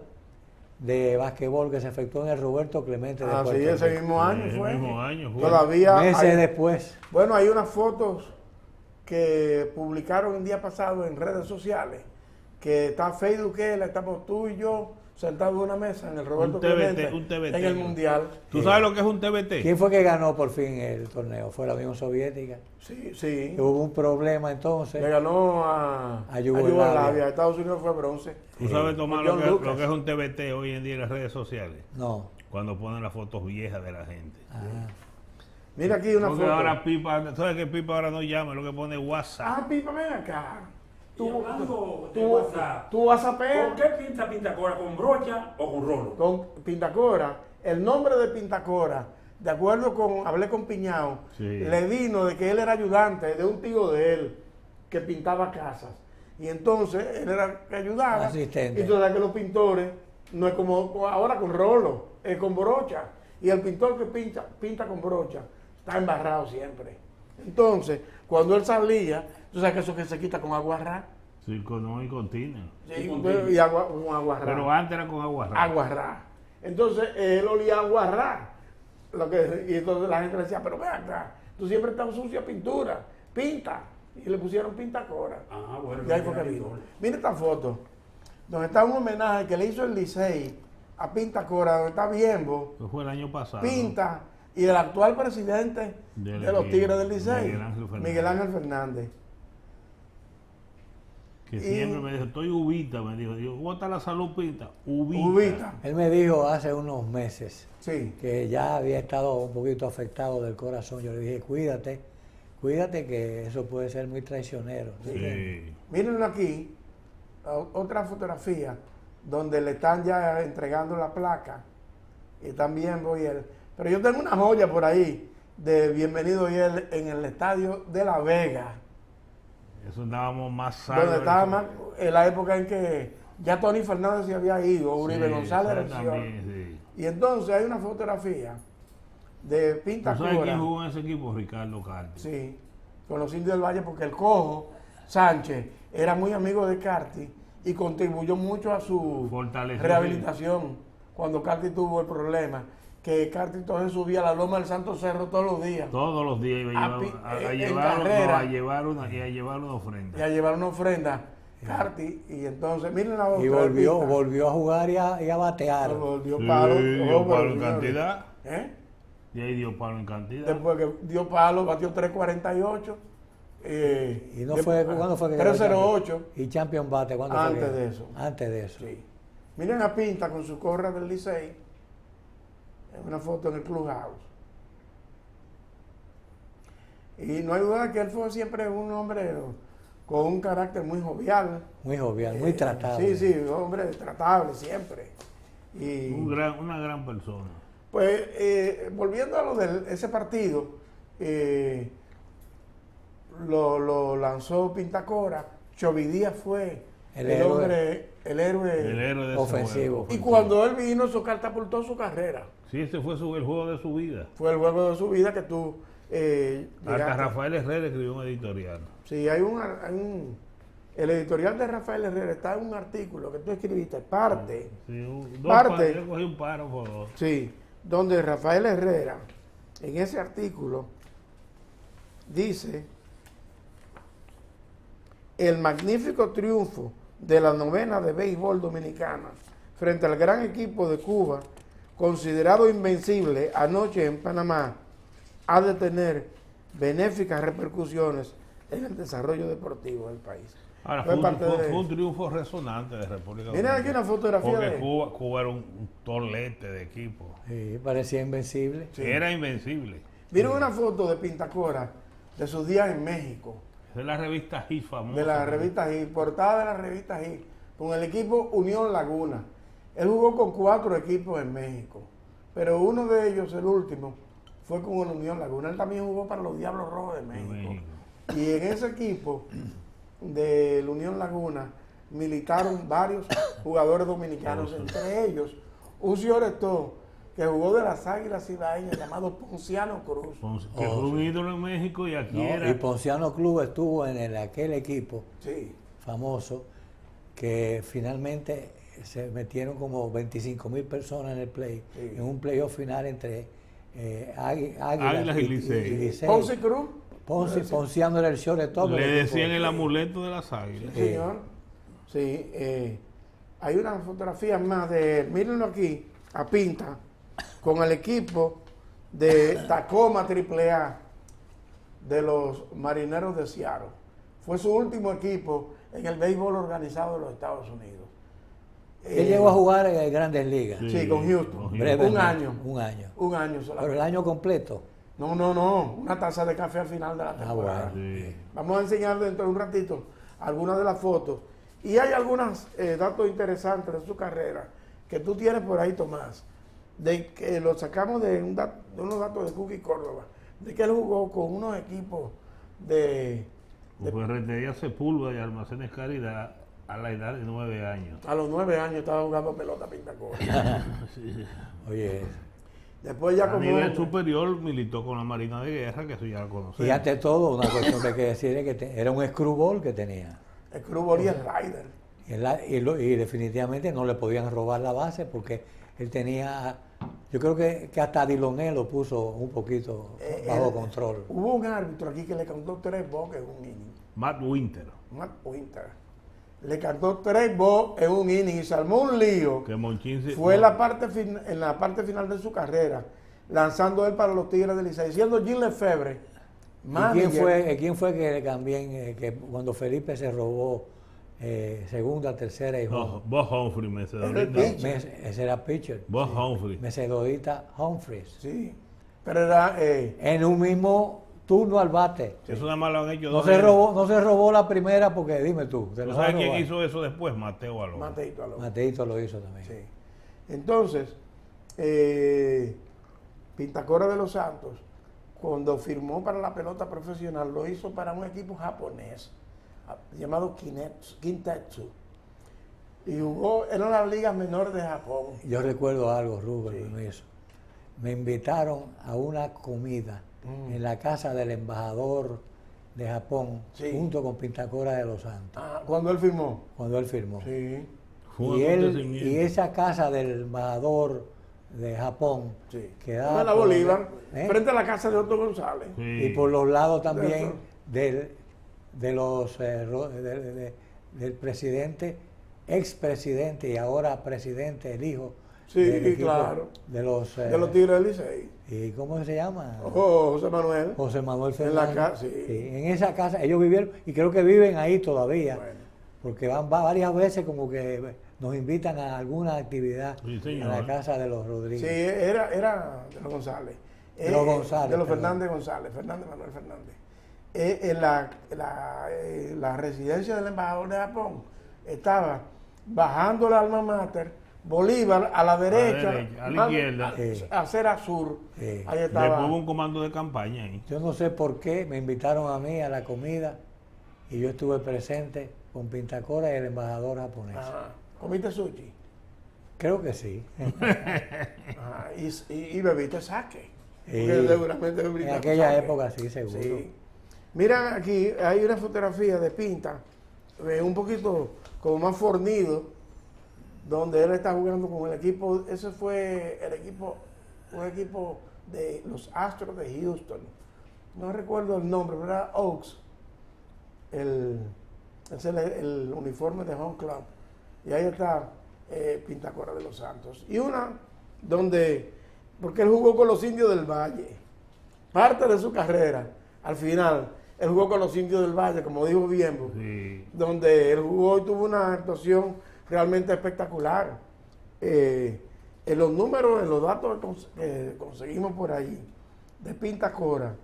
Speaker 2: de Básquetbol que se efectuó en el Roberto Clemente de
Speaker 3: Así
Speaker 2: Puerto
Speaker 3: ese
Speaker 2: Rico.
Speaker 3: mismo año
Speaker 1: Ese
Speaker 3: fue.
Speaker 1: mismo año fue.
Speaker 3: Todavía
Speaker 2: Meses
Speaker 3: hay,
Speaker 2: después.
Speaker 3: bueno, hay unas fotos que publicaron el día pasado en redes sociales, que está Fey Duquela, estamos tú y yo sentados en una mesa en el Roberto
Speaker 1: Un TBT,
Speaker 3: Clemente,
Speaker 1: un TBT.
Speaker 3: en el Mundial.
Speaker 1: ¿Tú sabes lo que es un TBT?
Speaker 2: ¿Quién fue que ganó por fin el torneo? ¿Fue la Unión Soviética?
Speaker 3: Sí, sí.
Speaker 2: Hubo un problema entonces.
Speaker 3: Le ganó a
Speaker 2: A Yugoslavia.
Speaker 3: Estados Unidos fue bronce.
Speaker 1: ¿Tú sabes, Tomás,
Speaker 3: John
Speaker 1: lo
Speaker 3: Lucas.
Speaker 1: que es un TBT hoy en día en las redes sociales?
Speaker 2: No.
Speaker 1: Cuando ponen las fotos viejas de la gente.
Speaker 2: Ajá.
Speaker 3: Mira aquí una
Speaker 1: Porque
Speaker 3: foto.
Speaker 1: ahora Pipa, ¿sabes que Pipa ahora no llama? Lo que pone WhatsApp.
Speaker 3: Ah, Pipa, ven acá.
Speaker 4: Y hablando de
Speaker 3: tú
Speaker 4: WhatsApp,
Speaker 3: WhatsAppeas
Speaker 4: ¿con qué pinta Pintacora? ¿Con brocha o con rolo?
Speaker 3: con Pintacora. El nombre de Pintacora, de acuerdo con, hablé con Piñao,
Speaker 1: Sí.
Speaker 3: le vino de que él era ayudante de un tío de él que pintaba casas. Y entonces él era que ayudaba.
Speaker 2: Asistente.
Speaker 3: Y tú sabes que los pintores no es como ahora con rolo, es con brocha. Y el pintor que pinta con brocha está embarrado siempre. Entonces, cuando él salía, tú sabes que eso que se quita con agua rá.
Speaker 1: No y continuo.
Speaker 3: Sí,
Speaker 4: con
Speaker 3: y agua, con agua rá.
Speaker 1: Pero antes era con agua rara.
Speaker 3: Aguarrá. Entonces él olía a aguarrá. Y entonces la gente le decía, pero ven acá, tú siempre estás sucia pintura, pinta. Y le pusieron Pintacora.
Speaker 4: Ah, bueno.
Speaker 3: Y ahí fue que vino. Mira esta foto, donde está un homenaje que le hizo el Licey a Pintacora, donde está Biembo,
Speaker 1: Eso fue el año pasado.
Speaker 3: Pinta, y el actual presidente
Speaker 1: Del
Speaker 3: de los
Speaker 1: equipo,
Speaker 3: Tigres del Licey,
Speaker 1: Miguel Ángel Fernández.
Speaker 3: Miguel Ángel Fernández.
Speaker 1: Que siempre me dijo, estoy ubita, me dijo, ¿cómo está la salud, Pinta? Ubita.
Speaker 3: Ubita.
Speaker 2: Él me dijo hace unos meses
Speaker 3: Sí.
Speaker 2: que ya había estado un poquito afectado del corazón. Yo le dije, cuídate que eso puede ser muy traicionero.
Speaker 1: Sí.
Speaker 3: Miren aquí, otra fotografía donde le están ya entregando la placa y también voy él. Pero yo tengo una joya por ahí de Bienvenido y él en el estadio de La Vega,
Speaker 1: Eso andábamos más
Speaker 3: donde
Speaker 1: sanos.
Speaker 3: estaba más, en la época en que ya Tony Fernández se había ido, Uribe
Speaker 1: Sí,
Speaker 3: González
Speaker 1: eso
Speaker 3: era opción.
Speaker 1: también, sí.
Speaker 3: Y entonces hay una fotografía de
Speaker 1: ¿Tú
Speaker 3: Pinta
Speaker 1: sabes quién
Speaker 3: Cora,
Speaker 1: jugó en ese equipo? Ricardo Carti.
Speaker 3: sí, con los Indios del Valle, porque el Cojo Sánchez era muy amigo de Carti y contribuyó mucho a su
Speaker 1: Fortaleció,
Speaker 3: rehabilitación cuando Carti tuvo el problema, que Carti entonces subía a la loma del Santo Cerro todos los días
Speaker 1: Todos los días iba a
Speaker 3: en
Speaker 1: llevar,
Speaker 3: carrera.
Speaker 1: a llevar una ofrenda.
Speaker 3: y a llevar una ofrenda. Carti, y entonces, miren la otra.
Speaker 2: Y volvió a jugar y a batear.
Speaker 3: Volvió
Speaker 1: Sí,
Speaker 3: palo.
Speaker 1: dio
Speaker 3: oh,
Speaker 1: palo
Speaker 3: pero
Speaker 1: en
Speaker 3: señores,
Speaker 1: cantidad.
Speaker 3: ¿eh?
Speaker 1: Y ahí dio palo en cantidad.
Speaker 3: Después que dio palo, batió 3.48.
Speaker 2: Y no fue, ¿cuándo fue que quedó
Speaker 3: 3.08.
Speaker 2: ¿Y Champion Bate cuándo fue?
Speaker 3: Antes
Speaker 2: que-
Speaker 3: de eso.
Speaker 2: Antes de eso.
Speaker 3: Sí. Miren a Pinta con su corra del Licey. En una foto en el Clubhouse. Y no hay duda que él fue siempre un hombre con un carácter muy jovial.
Speaker 2: Muy jovial, muy tratable.
Speaker 3: Sí, sí, un hombre tratable siempre. Y
Speaker 1: Una gran persona.
Speaker 3: pues volviendo a lo de ese partido, lo lanzó Pintacora. Chovidía fue
Speaker 2: El
Speaker 3: el
Speaker 2: héroe.
Speaker 3: hombre, el héroe.
Speaker 1: El héroe de ese
Speaker 2: Ofensivo.
Speaker 1: juego,
Speaker 3: Y cuando él vino, eso catapultó su carrera.
Speaker 1: Sí, ese fue el juego de su vida.
Speaker 3: Fue el juego de su vida que tú
Speaker 1: Hasta
Speaker 3: llegaste.
Speaker 1: Rafael Herrera escribió un editorial.
Speaker 3: Sí, el editorial de Rafael Herrera está en un artículo que tú escribiste, parte.
Speaker 1: Sí,
Speaker 3: Parte.
Speaker 1: Yo cogí un párrafo. Dos.
Speaker 3: Sí, donde Rafael Herrera, en ese artículo, dice: el magnífico triunfo de la novena de béisbol dominicana frente al gran equipo de Cuba considerado invencible anoche en Panamá, ha de tener benéficas repercusiones en el desarrollo deportivo del país.
Speaker 1: Ahora,
Speaker 3: Fue
Speaker 1: fue
Speaker 3: parte de-
Speaker 1: un triunfo resonante de República
Speaker 3: Miren aquí una fotografía
Speaker 1: Porque
Speaker 3: de-
Speaker 1: Cuba era un tolete de equipo.
Speaker 2: Sí, parecía invencible.
Speaker 3: Sí.
Speaker 1: Era invencible.
Speaker 3: Miren una foto de Pintacora de sus días en México,
Speaker 1: Esa es la revista Hit famosa.
Speaker 3: de la revista Hit, portada de la revista Hit, con el equipo Unión Laguna. Él jugó con 4 equipos en México, pero uno de ellos, el último, fue con el Unión Laguna. Él también jugó para los Diablos Rojos de México. Y en ese equipo del Unión Laguna militaron varios jugadores dominicanos, entre ellos un señor que jugó de las Águilas Ibaeñas llamado Ponciano Cruz.
Speaker 1: Que fue un ídolo en México y aquí
Speaker 2: ¿No?
Speaker 1: era.
Speaker 2: Y Ponciano Club estuvo en aquel equipo
Speaker 3: Sí,
Speaker 2: famoso que finalmente se metieron como 25,000 personas en el play,
Speaker 3: Sí.
Speaker 2: en un playoff final entre
Speaker 1: Águilas y Licey.
Speaker 3: Ponce Cruz.
Speaker 2: Ponciano era el shortstop del
Speaker 1: Le
Speaker 2: equipo.
Speaker 1: decían el amuleto de las águilas.
Speaker 3: Sí, señor. Sí, hay una fotografía más de él. Mírenlo aquí, a Pinta, con el equipo de Tacoma AAA de los Marineros de Seattle. Fue su último equipo en el béisbol organizado de los Estados Unidos.
Speaker 2: Él llegó a jugar en Grandes Ligas.
Speaker 3: Sí, con Houston.
Speaker 2: Brevemente,
Speaker 3: Un año.
Speaker 2: Un año.
Speaker 3: Un año
Speaker 2: Pero el
Speaker 3: solamente.
Speaker 2: año completo.
Speaker 3: No. Una taza de café al final de la temporada.
Speaker 2: bueno.
Speaker 1: Sí.
Speaker 3: Vamos a enseñar dentro de un ratito algunas de las fotos. Y hay algunos datos interesantes de su carrera que tú tienes por ahí, Tomás, de que lo sacamos de unos datos de Cookie Córdoba, de que él jugó con unos equipos de
Speaker 1: Ferretería Sepúlveda y Almacenes Caridad a la edad de 9 años.
Speaker 3: a los 9 años estaba jugando pelota Pintacora.
Speaker 2: Oye,
Speaker 3: Después ya
Speaker 1: A
Speaker 3: como
Speaker 1: nivel superior militó con la Marina de Guerra, que eso ya lo conocemos.
Speaker 2: y ante todo, una cuestión que hay que decir es que era un screwball que tenía.
Speaker 3: el Cruz y el Ryder.
Speaker 2: Y definitivamente no le podían robar la base porque él tenía, yo creo que hasta Diloné lo puso un poquito bajo control.
Speaker 3: Hubo un árbitro aquí que le cantó 3 boques en un inning.
Speaker 1: Matt Winter,
Speaker 3: Matt Winter. Le cantó 3 boques en un inning y se armó un lío.
Speaker 1: que Monchín
Speaker 3: Fue en la parte final de su carrera, lanzando él para los Tigres del Licey, siendo Gilles Lefebvre.
Speaker 2: ¿Y quién fue que también, que cuando Felipe se robó segunda, tercera y home?
Speaker 1: Bob Humphrey,
Speaker 3: El
Speaker 1: Mecedorita.
Speaker 3: pitcher.
Speaker 2: Ese era pitcher.
Speaker 1: Bob Humphrey.
Speaker 2: Mecedorita Humphries.
Speaker 3: Sí, pero era
Speaker 2: En un mismo turno al bate.
Speaker 1: Eso nada más lo han hecho
Speaker 2: No
Speaker 1: dos
Speaker 2: se
Speaker 1: veces.
Speaker 2: robó la primera porque dime tú. ¿te
Speaker 1: ¿Tú
Speaker 2: lo
Speaker 1: sabes
Speaker 2: vas a
Speaker 1: quién
Speaker 2: robar?
Speaker 1: hizo eso después? Mateo Alonso.
Speaker 3: Mateito Alonso.
Speaker 2: Mateito lo hizo también.
Speaker 3: Sí. Entonces, Pintacora de los Santos, cuando firmó para la pelota profesional, lo hizo para un equipo japonés llamado Kintetsu. Y jugó, era la liga menor de Japón.
Speaker 2: Yo recuerdo algo, Rubén, eso. Me invitaron a una comida en la casa del embajador de Japón,
Speaker 3: Sí.
Speaker 2: junto con Pintacora de los Santos,
Speaker 3: Cuando él firmó.
Speaker 2: cuando él firmó.
Speaker 3: Sí,
Speaker 1: Fue un
Speaker 2: Y
Speaker 1: acontecimiento.
Speaker 2: esa casa del embajador de Japón
Speaker 3: sí.
Speaker 2: quedaba
Speaker 3: En la
Speaker 2: por
Speaker 3: Bolívar,
Speaker 2: ¿eh?
Speaker 3: frente a la casa de Otto González.
Speaker 1: Sí.
Speaker 2: y por los lados también
Speaker 3: Eso.
Speaker 2: del presidente, expresidente y ahora presidente, el hijo
Speaker 3: Sí,
Speaker 2: del equipo
Speaker 3: claro.
Speaker 2: de los
Speaker 3: De los Tigres del Licey.
Speaker 2: ¿y cómo se llama?
Speaker 3: José Manuel.
Speaker 2: José Manuel
Speaker 3: En la
Speaker 2: Fernández.
Speaker 3: casa, sí.
Speaker 2: En esa casa ellos vivieron y creo que viven ahí todavía,
Speaker 3: Bueno.
Speaker 2: porque van varias veces como que nos invitan a alguna actividad
Speaker 1: Sí,
Speaker 2: a
Speaker 1: señor.
Speaker 2: la casa de los
Speaker 3: Sí,
Speaker 2: Rodríguez.
Speaker 3: era de los González.
Speaker 2: De los González,
Speaker 3: De los
Speaker 2: perdón.
Speaker 3: Fernández González, Fernández Manuel Fernández. En la residencia del embajador de Japón estaba bajando la alma mater, Bolívar a la derecha,
Speaker 1: a la izquierda.
Speaker 3: acera sur.
Speaker 2: Sí.
Speaker 3: Ahí
Speaker 1: Después
Speaker 3: estaba.
Speaker 1: hubo un comando de campaña ahí.
Speaker 2: Yo no sé por qué me invitaron a mí a la comida y yo estuve presente con Pintacora y el embajador japonés.
Speaker 3: Ajá. ¿Comiste sushi?
Speaker 2: Creo que sí.
Speaker 3: Ajá. Y bebiste sake.
Speaker 2: Sí.
Speaker 3: Porque seguramente
Speaker 2: En
Speaker 3: bebiste
Speaker 2: aquella
Speaker 3: sake.
Speaker 2: época sí, seguro.
Speaker 3: Sí. Miran aquí, hay una fotografía de Pinta, un poquito como más fornido, donde él está jugando con el equipo. Ese fue un equipo de los Astros de Houston. No recuerdo el nombre, pero era Oaks, el uniforme de Home Club. Y ahí está Pintacora de los Santos. Y una porque él jugó con los Indios del Valle. Parte de su carrera, al final, él jugó con los Indios del Valle, como dijo Biembo,
Speaker 1: Sí.
Speaker 3: donde él jugó y tuvo una actuación realmente espectacular. En los números, en los datos que conseguimos por ahí, de Pintacora,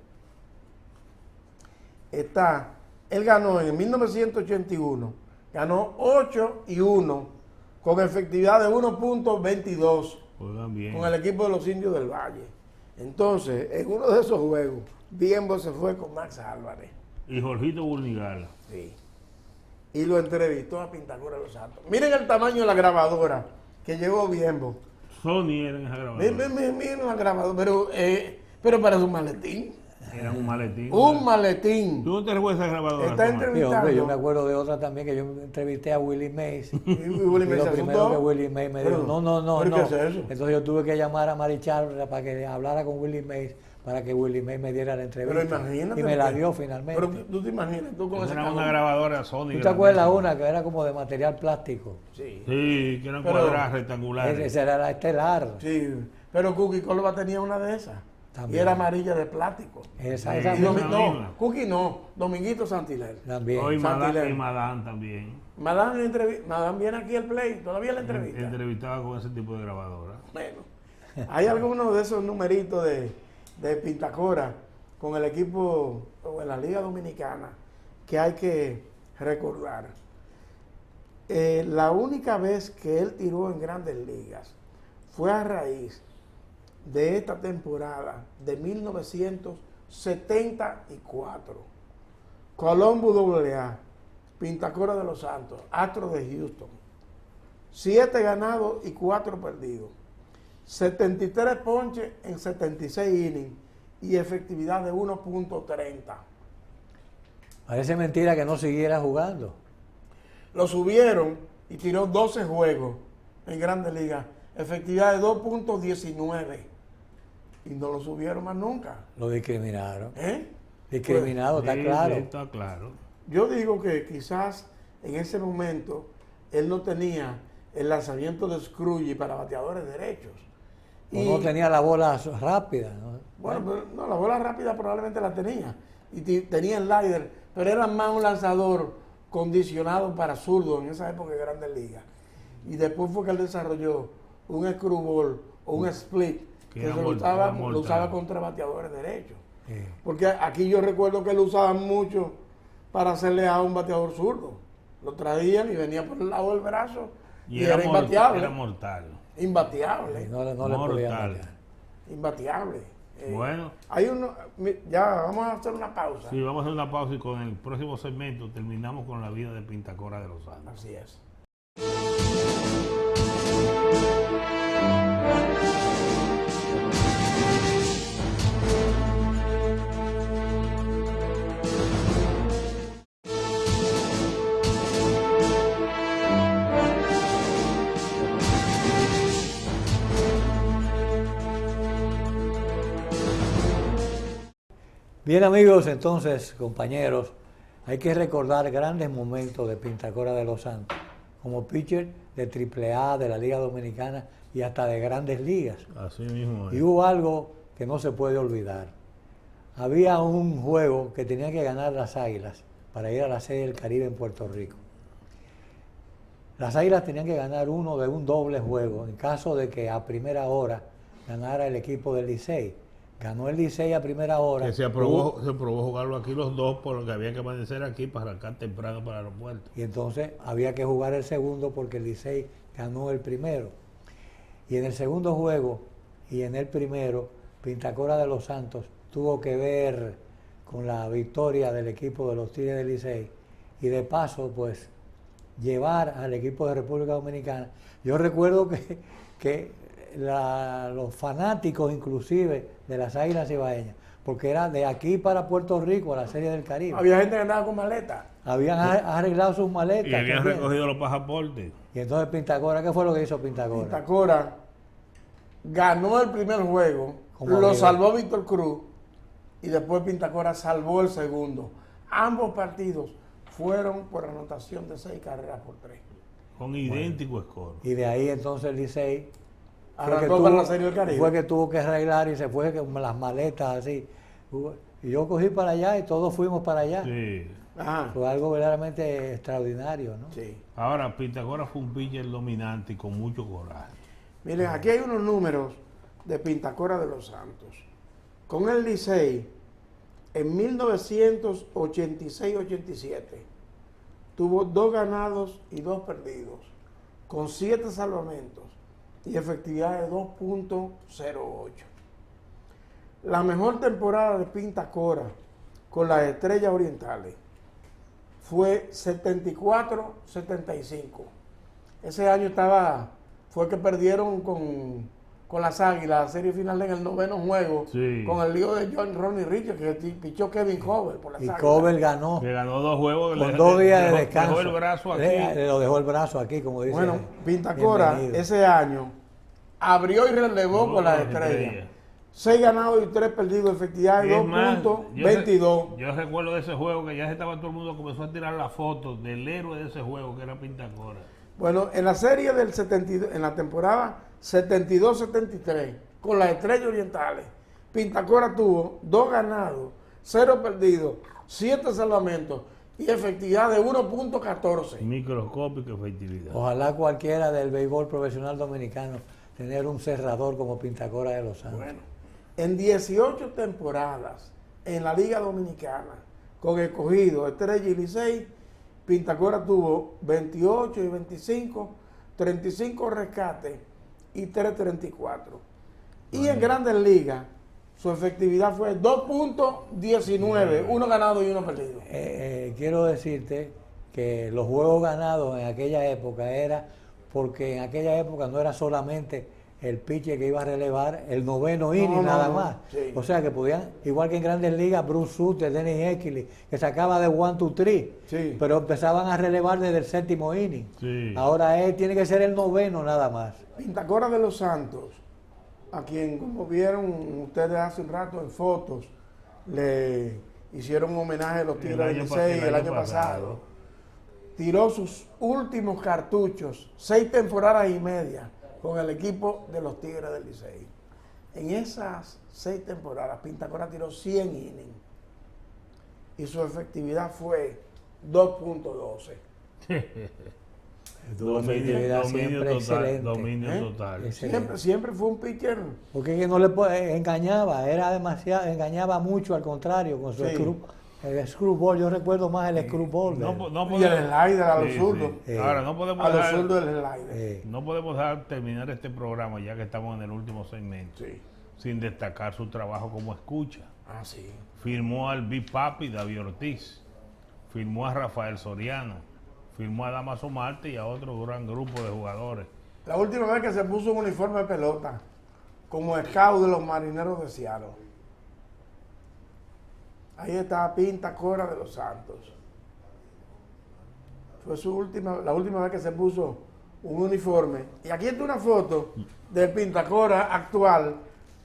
Speaker 3: está, él ganó en 1981, ganó 8-1, con efectividad de 1.22,
Speaker 1: Juegan bien.
Speaker 3: con el equipo de los Indios del Valle. Entonces, en uno de esos juegos, Biembo se fue con Max Álvarez.
Speaker 1: Y Jorgito Burnigala.
Speaker 3: Sí. Y lo entrevistó a Pintacora de los Santos. Miren el tamaño de la grabadora que llevó Biembo.
Speaker 1: Sony era en esa grabadora.
Speaker 3: Miren la grabadora, pero parece un maletín.
Speaker 1: Era un maletín.
Speaker 3: Un maletín.
Speaker 1: ¿Tú no te recuerdas esa grabadora?
Speaker 3: Está
Speaker 1: Tomás?
Speaker 2: Sí, hombre, yo me
Speaker 3: entrevistando.
Speaker 2: acuerdo de otra también que yo entrevisté a Willie Mays.
Speaker 3: Y Willie
Speaker 2: Y
Speaker 3: Mays
Speaker 2: lo
Speaker 3: se
Speaker 2: primero
Speaker 3: asustó.
Speaker 2: que Willie Mays me dijo,
Speaker 3: Pero,
Speaker 2: no.
Speaker 3: ¿pero qué es eso?
Speaker 2: Entonces yo tuve que llamar a Marichal para que hablara con Willie Mays para que Willie Mays me diera la entrevista.
Speaker 3: Pero imagínate.
Speaker 2: Y me la
Speaker 3: porque-
Speaker 2: dio finalmente.
Speaker 3: Pero tú te imaginas, tú con
Speaker 1: Esa
Speaker 3: ese
Speaker 1: era
Speaker 3: cajón.
Speaker 1: una grabadora Sony.
Speaker 2: ¿Tú te acuerdas una que era como de material plástico?
Speaker 3: Sí.
Speaker 1: Sí, que eran
Speaker 3: Pero-
Speaker 1: cuadradas rectangulares.
Speaker 2: Esa era la estelar.
Speaker 3: Sí. Pero Cookie Córdoba tenía una de esas.
Speaker 2: También.
Speaker 3: Y era amarilla de plástico.
Speaker 2: Esa
Speaker 1: Sí.
Speaker 3: Y
Speaker 2: misma.
Speaker 1: misma.
Speaker 3: Cookie no. Dominguito Santiler.
Speaker 2: También.
Speaker 1: Hoy
Speaker 3: Santilén.
Speaker 1: Madame también.
Speaker 3: Madame viene aquí al play. Todavía la entrevista.
Speaker 1: Entrevistaba con ese tipo de grabadora.
Speaker 3: Bueno, hay algunos de esos numeritos de Pintacora con el equipo o en la Liga Dominicana que hay que recordar. La única vez que él tiró en Grandes Ligas fue a raíz de esta temporada de 1974. Colombo AA, Pintacora de los Santos, Astros de Houston. 7 ganados y 4 perdidos. 73 ponches en 76 innings y efectividad de 1.30.
Speaker 2: Parece mentira que no siguiera jugando.
Speaker 3: Lo subieron y tiró 12 juegos en Grandes Ligas, efectividad de 2.19. Y no lo subieron más nunca.
Speaker 2: Lo discriminaron.
Speaker 3: ¿Eh?
Speaker 2: Discriminado, está
Speaker 1: Sí,
Speaker 2: claro.
Speaker 1: sí, está claro.
Speaker 3: Yo digo que quizás en ese momento él no tenía el lanzamiento de Scrooge para bateadores derechos.
Speaker 2: O no tenía la bola rápida, ¿no?
Speaker 3: Bueno, pero no, la bola rápida probablemente la tenía. Y tenía el slider, pero era más un lanzador condicionado para zurdo en esa época de Grandes Ligas. Y después fue que él desarrolló un screwball o un split
Speaker 1: Que
Speaker 3: que
Speaker 1: era
Speaker 3: se lo
Speaker 1: mortal, era
Speaker 3: lo
Speaker 1: mortal.
Speaker 3: usaba contra bateadores derechos.
Speaker 2: Sí.
Speaker 3: Porque aquí yo recuerdo que lo usaban mucho para hacerle a un bateador zurdo. Lo traían y venía por el lado del brazo y, era imbateable.
Speaker 1: Era mortal.
Speaker 3: Imbateable.
Speaker 2: No le podía
Speaker 1: Mortal.
Speaker 2: marcar.
Speaker 3: Imbateable.
Speaker 1: Bueno.
Speaker 3: Hay uno, ya vamos a hacer una pausa.
Speaker 1: Sí, vamos a hacer una pausa y con el próximo segmento terminamos con la vida de Pintacora de los Santos.
Speaker 3: Así es.
Speaker 2: Bien amigos, entonces, compañeros, hay que recordar grandes momentos de Pintacora de los Santos, como pitcher de AAA, de la Liga Dominicana y hasta de Grandes Ligas.
Speaker 1: Así mismo
Speaker 2: Y
Speaker 1: es.
Speaker 2: hubo algo que no se puede olvidar. Había un juego que tenía que ganar las Águilas para ir a la Serie del Caribe en Puerto Rico. Las Águilas tenían que ganar uno de un doble juego en caso de que a primera hora ganara el equipo del Licey. Ganó el Licey a primera hora.
Speaker 1: Que se aprobó jugarlo aquí los dos, por lo que había que amanecer aquí para arrancar temprano para el aeropuerto.
Speaker 2: Y entonces había que jugar el segundo porque el Licey ganó el primero. Y en el segundo juego y en el primero, Pintacora de los Santos tuvo que ver con la victoria del equipo de los Tigres del Licey y de paso, pues, llevar al equipo de República Dominicana. Yo recuerdo que los fanáticos inclusive de las Águilas Ibaeñas, porque era de aquí para Puerto Rico a la Serie del Caribe.
Speaker 3: Había gente que andaba con maleta.
Speaker 2: Habían arreglado sus maletas.
Speaker 1: Y habían
Speaker 2: también.
Speaker 1: recogido los pasaportes.
Speaker 2: Y entonces Pintacora, ¿qué fue lo que hizo Pintacora?
Speaker 3: Pintacora ganó el primer juego,
Speaker 2: Como
Speaker 3: lo
Speaker 2: amigo.
Speaker 3: salvó Víctor Cruz y después Pintacora salvó el segundo. Ambos partidos fueron por anotación de 6 carreras por 3.
Speaker 1: Con idéntico score.
Speaker 2: Y de ahí entonces el Licey
Speaker 3: Arrancó para la Serie del Caribe.
Speaker 2: Fue que tuvo que arreglar y se fue con las maletas así. Y yo cogí para allá y todos fuimos para allá.
Speaker 1: Sí.
Speaker 3: Ajá.
Speaker 2: Fue algo verdaderamente extraordinario, ¿no?
Speaker 3: Sí.
Speaker 1: Ahora, Pitacora fue un pitcher dominante y con mucho coraje.
Speaker 3: Miren, aquí hay unos números de Pintacora de los Santos. Con el Licey, en 1986-87, tuvo 2 ganados y 2 perdidos, con 7 salvamentos y efectividad de 2.08. La mejor temporada de Pintacora con las Estrellas Orientales fue 74-75. Ese año fue que perdieron con las Águilas la serie final en el 9º juego,
Speaker 1: Sí.
Speaker 3: con el lío de Ronnie Richards, que pichó Kevin Cover por las
Speaker 2: Y
Speaker 3: Águilas.
Speaker 2: Cover ganó
Speaker 1: Que ganó 2 juegos.
Speaker 2: con 2 días de descanso.
Speaker 1: Dejó el brazo aquí.
Speaker 2: Le lo dejó el brazo aquí, como dice.
Speaker 3: Bueno, Pintacora
Speaker 2: bienvenido.
Speaker 3: ese año abrió y relevó
Speaker 1: No,
Speaker 3: con las
Speaker 1: las
Speaker 3: Estrellas.
Speaker 1: Estrellas.
Speaker 3: 6 ganados y 3 perdidos, efectividad
Speaker 1: Y
Speaker 3: de
Speaker 1: es más,
Speaker 3: 2.22.
Speaker 1: Yo recuerdo de ese juego que ya se estaba todo el mundo comenzó a tirar la foto del héroe de ese juego que era Pintacora.
Speaker 3: Bueno, en la serie del 72, en la temporada 72-73, con las Estrellas Orientales, Pintacora tuvo 2 ganados, 0 perdidos, 7 salvamentos y efectividad de 1.14.
Speaker 1: Microscópica efectividad.
Speaker 2: Ojalá cualquiera del béisbol profesional dominicano tener un cerrador como Pintacora de los Santos.
Speaker 3: Bueno, en 18 temporadas en la Liga Dominicana, con Escogido, Estrella y Licey, Pintacora tuvo 28 y 25, 35 rescates y 334. Y en Grandes Ligas, su efectividad fue 2.19, 1 ganado y 1 perdido.
Speaker 2: Quiero decirte que los juegos ganados en aquella época era porque en aquella época no era solamente el pitcher que iba a relevar el 9º inning nada más.
Speaker 3: Sí.
Speaker 2: O sea que podían, igual que en Grandes Ligas, Bruce Sutter, Dennis Eckersley, que sacaba de 1, 2, 3,
Speaker 3: Sí.
Speaker 2: pero empezaban a relevar desde el 7º inning.
Speaker 1: Sí.
Speaker 2: Ahora tiene que ser el 9º nada más.
Speaker 3: Pintacora de los Santos, a quien, como vieron ustedes hace un rato en fotos, le hicieron un homenaje a los Tigres del Licey el año pasado. Tiró sus últimos cartuchos, 6 temporadas y media, con el equipo de los Tigres del Licey. En esas 6 temporadas, Pintacora tiró 100 innings y su efectividad fue 2.12.
Speaker 2: Efectividad siempre excelente.
Speaker 1: Dominio
Speaker 3: ¿Eh?
Speaker 1: total.
Speaker 2: Excelente.
Speaker 3: Siempre fue un pitcher.
Speaker 2: Porque es que no engañaba, era demasiado, engañaba mucho al contrario con su
Speaker 3: Sí.
Speaker 2: el screwball. Yo recuerdo más el screwball.
Speaker 1: No,
Speaker 3: Y el slider a los
Speaker 1: Sí,
Speaker 3: zurdos.
Speaker 1: sí. Ahora, no podemos
Speaker 3: A los
Speaker 1: dejar,
Speaker 3: zurdos el slider.
Speaker 1: no podemos dejar terminar este programa ya que estamos en el último segmento
Speaker 3: Sí.
Speaker 1: sin destacar su trabajo como escucha.
Speaker 3: Ah, sí.
Speaker 1: Firmó al Big Papi David Ortiz, firmó a Rafael Soriano, firmó a Damaso Marte y a otro gran grupo de jugadores.
Speaker 3: La última vez que se puso un uniforme de pelota como scout de los Marineros de Seattle. Ahí está Pintacora de los Santos. Fue la última vez que se puso un uniforme. Y aquí está una foto del Pintacora actual,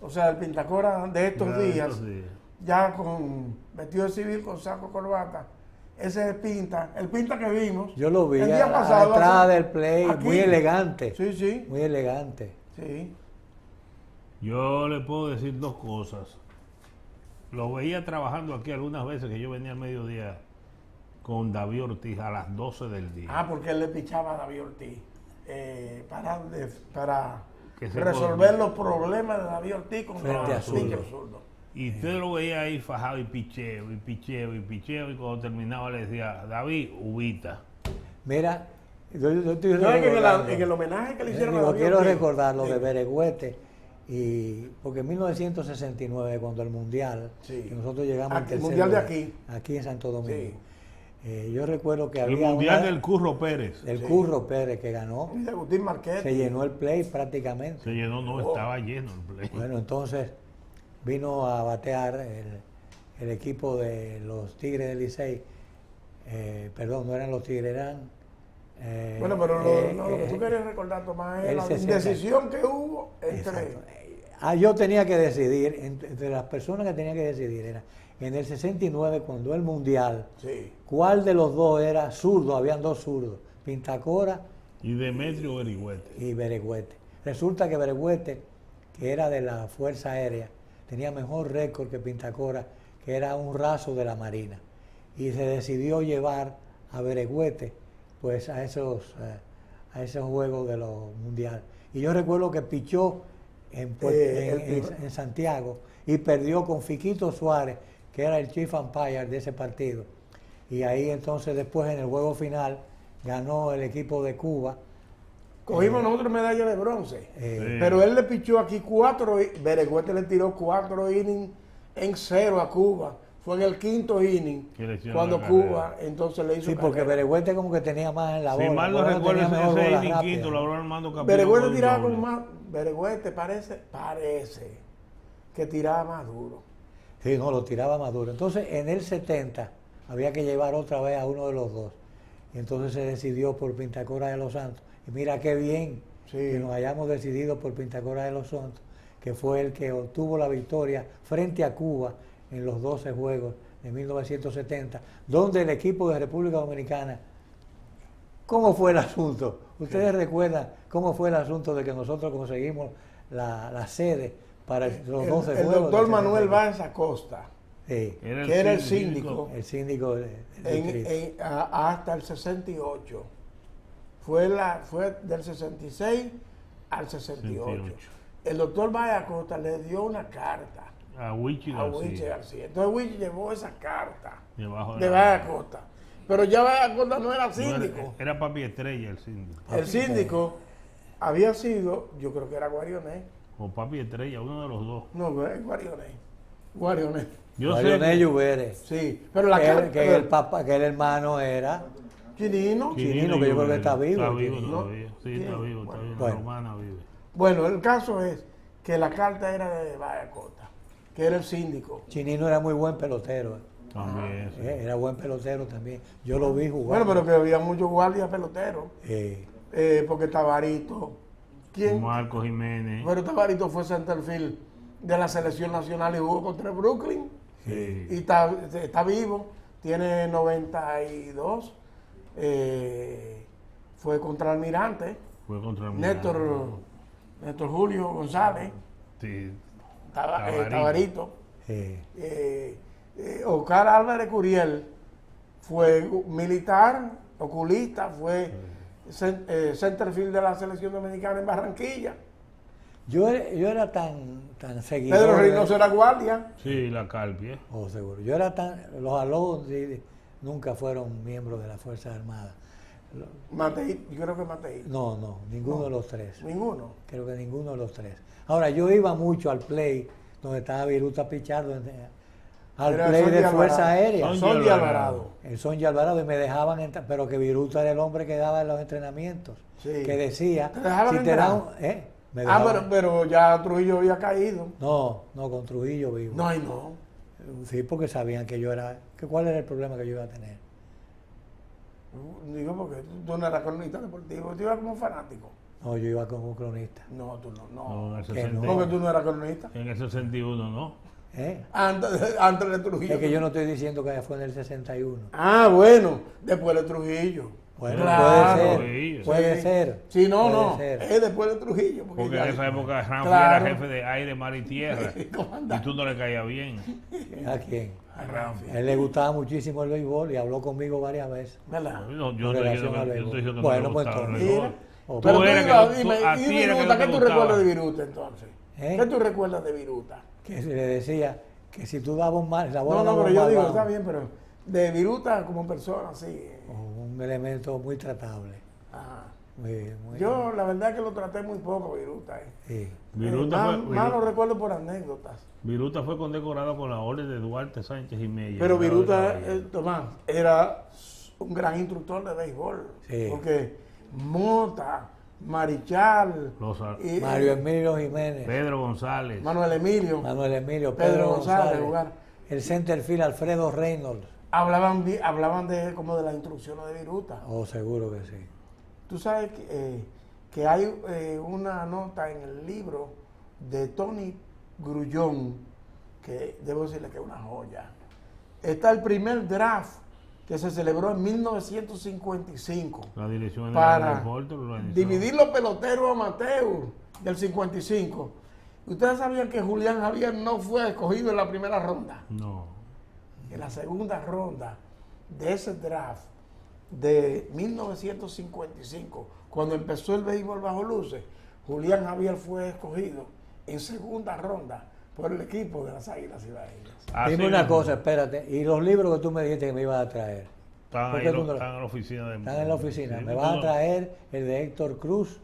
Speaker 3: o sea, el Pintacora de estos días, ya con vestido de civil, con saco, corbata. Ese es el Pinta que vimos.
Speaker 2: Yo lo vi
Speaker 3: el
Speaker 2: a
Speaker 3: día
Speaker 2: la
Speaker 3: pasado,
Speaker 2: entrada del play,
Speaker 3: aquí.
Speaker 2: muy elegante.
Speaker 3: Sí, sí,
Speaker 2: Muy elegante.
Speaker 3: sí.
Speaker 1: Yo le puedo decir 2 cosas. Lo veía trabajando aquí algunas veces que yo venía al mediodía con David Ortiz a las 12 del día.
Speaker 3: Ah, porque él le pichaba a David Ortiz para
Speaker 1: Que se
Speaker 3: resolver
Speaker 1: podía.
Speaker 3: los problemas de David Ortiz con
Speaker 2: Frente a
Speaker 3: los
Speaker 2: zurdo.
Speaker 3: pitchers zurdos.
Speaker 1: Y usted lo veía ahí fajado y picheo, y picheo, y picheo, y cuando terminaba le decía, David, ubita.
Speaker 2: Mira, yo estoy
Speaker 3: Yo en
Speaker 2: recordando.
Speaker 3: el homenaje que le hicieron a
Speaker 2: Digo,
Speaker 3: David
Speaker 2: quiero
Speaker 3: Ortiz.
Speaker 2: recordar lo
Speaker 3: Sí.
Speaker 2: de Beregüete, porque en 1969, cuando el Mundial,
Speaker 3: Sí.
Speaker 2: que nosotros llegamos
Speaker 3: Aquí,
Speaker 2: al tercer
Speaker 3: el Mundial de
Speaker 2: lugar, aquí en Santo Domingo, yo recuerdo que
Speaker 1: El
Speaker 2: había
Speaker 1: mundial
Speaker 2: una-
Speaker 1: del Curro Pérez.
Speaker 2: el
Speaker 3: Sí.
Speaker 2: Curro Pérez que ganó,
Speaker 3: Y de Agustín Marquette.
Speaker 2: se llenó el play prácticamente.
Speaker 1: Se llenó, no
Speaker 3: Oh.
Speaker 1: estaba lleno el play.
Speaker 2: Bueno, entonces vino a batear el equipo de los Tigres del Licey, perdón, no eran los Tigres, eran...
Speaker 3: Bueno, pero lo que tú querías recordar, Tomás, es
Speaker 2: el
Speaker 3: la
Speaker 2: 60.
Speaker 3: indecisión que hubo entre...
Speaker 2: Exacto. Yo tenía que decidir, entre las personas que tenía que decidir era, en el 69, cuando el Mundial,
Speaker 3: Sí.
Speaker 2: ¿cuál de los dos era zurdo? Habían 2 zurdos, Pintacora
Speaker 1: Y Demetrio Berigüete.
Speaker 2: y Beregüete. Resulta que Beregüete, que era de la Fuerza Aérea, tenía mejor récord que Pintacora, que era un raso de la Marina. Y se decidió llevar a Beregüete pues a esos juegos de los mundiales. Y yo recuerdo que pichó en Santiago y perdió con Fiquito Suárez, que era el chief umpire de ese partido. Y ahí entonces después en el juego final ganó el equipo de Cuba.
Speaker 3: Cogimos nosotros medalla de bronce.
Speaker 1: Sí.
Speaker 3: Pero él le pichó aquí 4, Beregüete le tiró 4 innings en 0 a Cuba. Fue en el 5º inning
Speaker 1: Que le hicieron
Speaker 3: cuando
Speaker 1: la
Speaker 3: Cuba
Speaker 1: carrera.
Speaker 3: entonces le hizo
Speaker 2: Sí, porque
Speaker 3: carrera.
Speaker 2: Beregüete como que tenía más en la bola.
Speaker 1: Si mal no
Speaker 2: Bueno,
Speaker 1: recuerdo,
Speaker 2: tenía mejor
Speaker 1: ese
Speaker 2: bola
Speaker 1: inning
Speaker 2: rápida.
Speaker 1: quinto lo habló Armando Capillo.
Speaker 3: Beregüete
Speaker 1: con un
Speaker 3: tiraba
Speaker 1: doble.
Speaker 3: con más. Beregüete parece que tiraba más duro.
Speaker 2: Sí, no, lo tiraba Maduro. Entonces, en el 70 había que llevar otra vez a uno de los dos. Y entonces se decidió por Pintacora de los Santos. Y mira qué bien
Speaker 3: Sí.
Speaker 2: que nos hayamos decidido por Pintacora de los Santos, que fue el que obtuvo la victoria frente a Cuba en los 12 juegos de 1970, donde el equipo de República Dominicana. ¿Cómo fue el asunto? ¿Ustedes recuerdan cómo fue el asunto de que nosotros conseguimos la sede para los 12
Speaker 3: El
Speaker 2: juegos?
Speaker 3: doctor
Speaker 2: del
Speaker 3: Manuel
Speaker 2: 72?
Speaker 3: Báez Acosta,
Speaker 2: Sí,
Speaker 3: que era el síndico
Speaker 2: el síndico del distrito.
Speaker 3: hasta el 68. Fue del 66 al 68.
Speaker 1: 68.
Speaker 3: El doctor Báez Acosta le dio una carta
Speaker 1: A Wichi
Speaker 3: a Wichi
Speaker 1: García.
Speaker 3: García. Entonces Wichi llevó esa carta
Speaker 1: Debajo
Speaker 3: de
Speaker 1: la-
Speaker 3: Báez Acosta. Pero ya Báez Acosta no era
Speaker 1: No,
Speaker 3: síndico.
Speaker 1: era Papi Estrella el síndico.
Speaker 3: El síndico había sido, yo creo que era Guarionet.
Speaker 1: O Papi Estrella, uno de los dos.
Speaker 3: No, es Guarionet. Guarionet.
Speaker 1: Yo sé
Speaker 2: Marionés
Speaker 1: que
Speaker 2: Lluveres,
Speaker 3: Sí, pero la carta.
Speaker 2: que el papá, que el hermano era.
Speaker 3: Chinino.
Speaker 2: Quirino, que yo creo que está vivo,
Speaker 1: Está vivo
Speaker 2: Quirino.
Speaker 1: todavía. Sí, está vivo, está bien.
Speaker 2: Bueno.
Speaker 1: La romana vive.
Speaker 3: Bueno, el caso es que la carta era de Báez Acosta, que era el síndico.
Speaker 2: Chinino era muy buen pelotero.
Speaker 1: También. sí.
Speaker 2: Era buen pelotero también. Yo lo vi
Speaker 3: Bueno,
Speaker 2: jugar.
Speaker 3: pero que había muchos guardias peloteros,
Speaker 2: Eh,
Speaker 3: porque Tabarito. ¿Quién?
Speaker 1: Marco Jiménez.
Speaker 3: Pero Tabarito fue centerfield de la selección nacional y jugó contra el Brooklyn.
Speaker 1: Sí.
Speaker 3: Y está vivo, tiene 92. Fue contra Almirante,
Speaker 1: Fue contra el
Speaker 3: Néstor Julio González,
Speaker 1: Sí.
Speaker 3: Tabarito.
Speaker 1: Tabarito.
Speaker 3: Oscar Álvarez Curiel fue militar, oculista, fue centerfield de la selección dominicana en Barranquilla.
Speaker 2: yo era tan seguidor.
Speaker 3: Pedro
Speaker 2: de-
Speaker 3: Reynoso era guardia.
Speaker 1: Sí, la Calpie.
Speaker 2: Oh, seguro. Yo era los Alonso nunca fueron miembros de las Fuerzas Armadas.
Speaker 3: Matei, yo creo que Matei.
Speaker 2: No, ninguno de los tres.
Speaker 3: Ninguno.
Speaker 2: Creo que ninguno de los tres. Ahora, yo iba mucho al play donde estaba Viruta Pichardo, al
Speaker 3: Era
Speaker 2: play
Speaker 3: Sonny
Speaker 2: de
Speaker 3: Alvarado.
Speaker 2: Fuerza Aérea.
Speaker 1: Sonny
Speaker 3: Sonny
Speaker 1: Alvarado.
Speaker 3: Alvarado.
Speaker 2: El Sonny Alvarado, y me dejaban entrar, pero que Viruta era el hombre que daba los entrenamientos.
Speaker 3: Sí.
Speaker 2: Que decía,
Speaker 3: ¿Te dejaban
Speaker 2: si te
Speaker 3: entrar?
Speaker 2: dan, me dejaban-
Speaker 3: Pero ya Trujillo había caído.
Speaker 2: No, con Trujillo vivo.
Speaker 3: No, y no.
Speaker 2: Sí, porque sabían que yo era, que cuál era el problema que yo iba a tener.
Speaker 3: Digo, porque tú no eras cronista deportivo, tú ibas como fanático.
Speaker 2: No, yo iba como cronista.
Speaker 3: No, tú no.
Speaker 1: No, en el
Speaker 2: que
Speaker 1: 60
Speaker 3: ¿Cómo que tú no eras cronista?
Speaker 1: En el 61, ¿no?
Speaker 3: Antes de Trujillo.
Speaker 2: Es que yo no estoy diciendo que fue en el 61.
Speaker 3: Ah, bueno, después de Trujillo.
Speaker 2: Bueno,
Speaker 3: Claro.
Speaker 2: puede
Speaker 1: Sí.
Speaker 2: ser. Puede ser.
Speaker 3: Sí, no,
Speaker 2: puede
Speaker 3: no.
Speaker 2: ser.
Speaker 3: Es después de Trujillo.
Speaker 1: Porque
Speaker 3: ya-
Speaker 1: en esa época Ramfi
Speaker 3: Claro.
Speaker 1: era jefe de aire, mar y tierra.
Speaker 3: Comandante.
Speaker 1: Y tú no le caías bien.
Speaker 2: ¿A quién?
Speaker 3: A Ramfi.
Speaker 2: A él le gustaba muchísimo el béisbol y habló conmigo varias veces.
Speaker 3: ¿Verdad?
Speaker 1: No, yo
Speaker 2: Con
Speaker 1: no estoy
Speaker 2: relación
Speaker 1: diciendo
Speaker 2: al
Speaker 1: que, yo
Speaker 2: béisbol.
Speaker 1: estoy diciendo que
Speaker 2: Bueno,
Speaker 1: no
Speaker 2: pues
Speaker 1: te gustaba el
Speaker 2: entonces.
Speaker 1: béisbol.
Speaker 2: Oh,
Speaker 1: Tú
Speaker 3: Pero tú
Speaker 1: eres
Speaker 3: ibas,
Speaker 1: que-
Speaker 3: dime,
Speaker 1: tú- a
Speaker 3: y
Speaker 1: ti era que
Speaker 3: Viruta,
Speaker 1: no
Speaker 3: ¿qué
Speaker 1: te
Speaker 3: tú
Speaker 1: gustaba.
Speaker 3: recuerdas de Viruta entonces?
Speaker 2: ¿Eh?
Speaker 3: ¿Qué tú recuerdas de Viruta?
Speaker 2: Que se le decía que si tú dabas un mal, la bola
Speaker 3: No,
Speaker 2: daba
Speaker 3: pero
Speaker 2: un
Speaker 3: yo
Speaker 2: mal
Speaker 3: digo,
Speaker 2: bajo,
Speaker 3: está bien, pero de Viruta como persona, sí.
Speaker 2: un elemento muy tratable.
Speaker 3: Ajá.
Speaker 2: Muy-
Speaker 3: Yo la verdad es que lo traté muy poco, Viruta.
Speaker 2: sí.
Speaker 1: Viruta
Speaker 3: Más lo
Speaker 1: fue,
Speaker 3: recuerdo por anécdotas.
Speaker 1: Viruta fue condecorado con la orden de Duarte Sánchez y Mella.
Speaker 3: Pero
Speaker 1: Grado de
Speaker 3: Viruta,
Speaker 1: caballero.
Speaker 3: Tomás, era un gran instructor de béisbol.
Speaker 2: Sí.
Speaker 3: Porque Mota, Marichal,
Speaker 1: Los-
Speaker 3: y,
Speaker 2: Mario Emilio Jiménez,
Speaker 1: Pedro González.
Speaker 3: Manuel Emilio,
Speaker 2: Manuel Emilio,
Speaker 3: Pedro
Speaker 2: Pedro
Speaker 3: González,
Speaker 2: González,
Speaker 3: jugar.
Speaker 2: el centerfield Alfredo Reynolds.
Speaker 3: hablaban de como de las instrucciones de Viruta.
Speaker 2: Oh, seguro que sí.
Speaker 3: Tú sabes que hay una nota en el libro de Tony Grullón, que debo decirle que es una joya. Está el primer draft que se celebró en 1955
Speaker 1: La dirección de
Speaker 3: para
Speaker 1: deporte lo organizó.
Speaker 3: dividir los peloteros amateur del 55. ¿Ustedes sabían que Julián Javier no fue escogido en la primera ronda?
Speaker 1: No.
Speaker 3: En la segunda ronda de ese draft de 1955, cuando empezó el béisbol bajo luces, Julián Javier fue escogido en segunda ronda por el equipo de las Águilas Ibaeñas.
Speaker 1: Así
Speaker 2: Dime una
Speaker 1: mismo.
Speaker 2: cosa, espérate. Y los libros que tú me dijiste que me ibas a traer.
Speaker 1: Están,
Speaker 2: ¿Por
Speaker 1: ahí
Speaker 2: qué tú no lo-
Speaker 1: están en la oficina de...
Speaker 2: Están en la oficina.
Speaker 1: Sí,
Speaker 2: Me vas a
Speaker 1: todo.
Speaker 2: traer el de Héctor Cruz.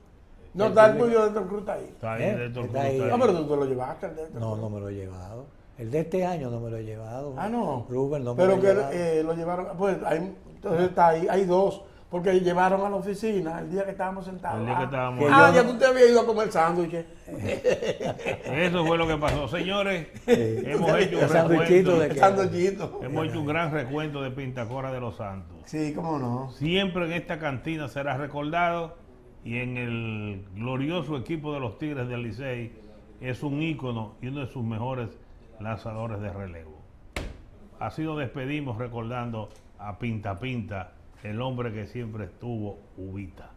Speaker 3: No está el tuyo de Héctor Cruz está ahí.
Speaker 1: Está ahí,
Speaker 2: ¿Eh?
Speaker 1: de Héctor
Speaker 2: Está
Speaker 1: Cruz,
Speaker 2: ahí.
Speaker 1: está
Speaker 3: No,
Speaker 1: ahí.
Speaker 3: pero tú te lo llevaste el de Héctor
Speaker 2: No,
Speaker 3: Cruz.
Speaker 2: no me lo he llevado. El de este año no me lo he llevado.
Speaker 3: Ah, no.
Speaker 2: Rubén no me
Speaker 3: pero
Speaker 2: lo he
Speaker 3: que
Speaker 2: llevado.
Speaker 3: lo llevaron, pues entonces está ahí, hay dos, porque llevaron a la oficina el día que estábamos sentados.
Speaker 1: El día que estábamos
Speaker 2: Que
Speaker 3: Ah,
Speaker 2: yo
Speaker 3: ya
Speaker 2: no-
Speaker 3: tú te habías ido a comer sándwiches.
Speaker 1: Eso fue lo que pasó. Señores, hemos hecho un
Speaker 2: El sándwichito de
Speaker 1: recuento.
Speaker 2: que-
Speaker 3: Sándwichito.
Speaker 1: Hemos hecho un gran recuento de Pintacora de los Santos.
Speaker 3: Sí, cómo no.
Speaker 1: Siempre en esta cantina será recordado y en el glorioso equipo de los Tigres del Licey es un ícono y uno de sus mejores lanzadores de relevo. Así nos despedimos recordando a Pinta Pinta, el hombre que siempre estuvo ubita.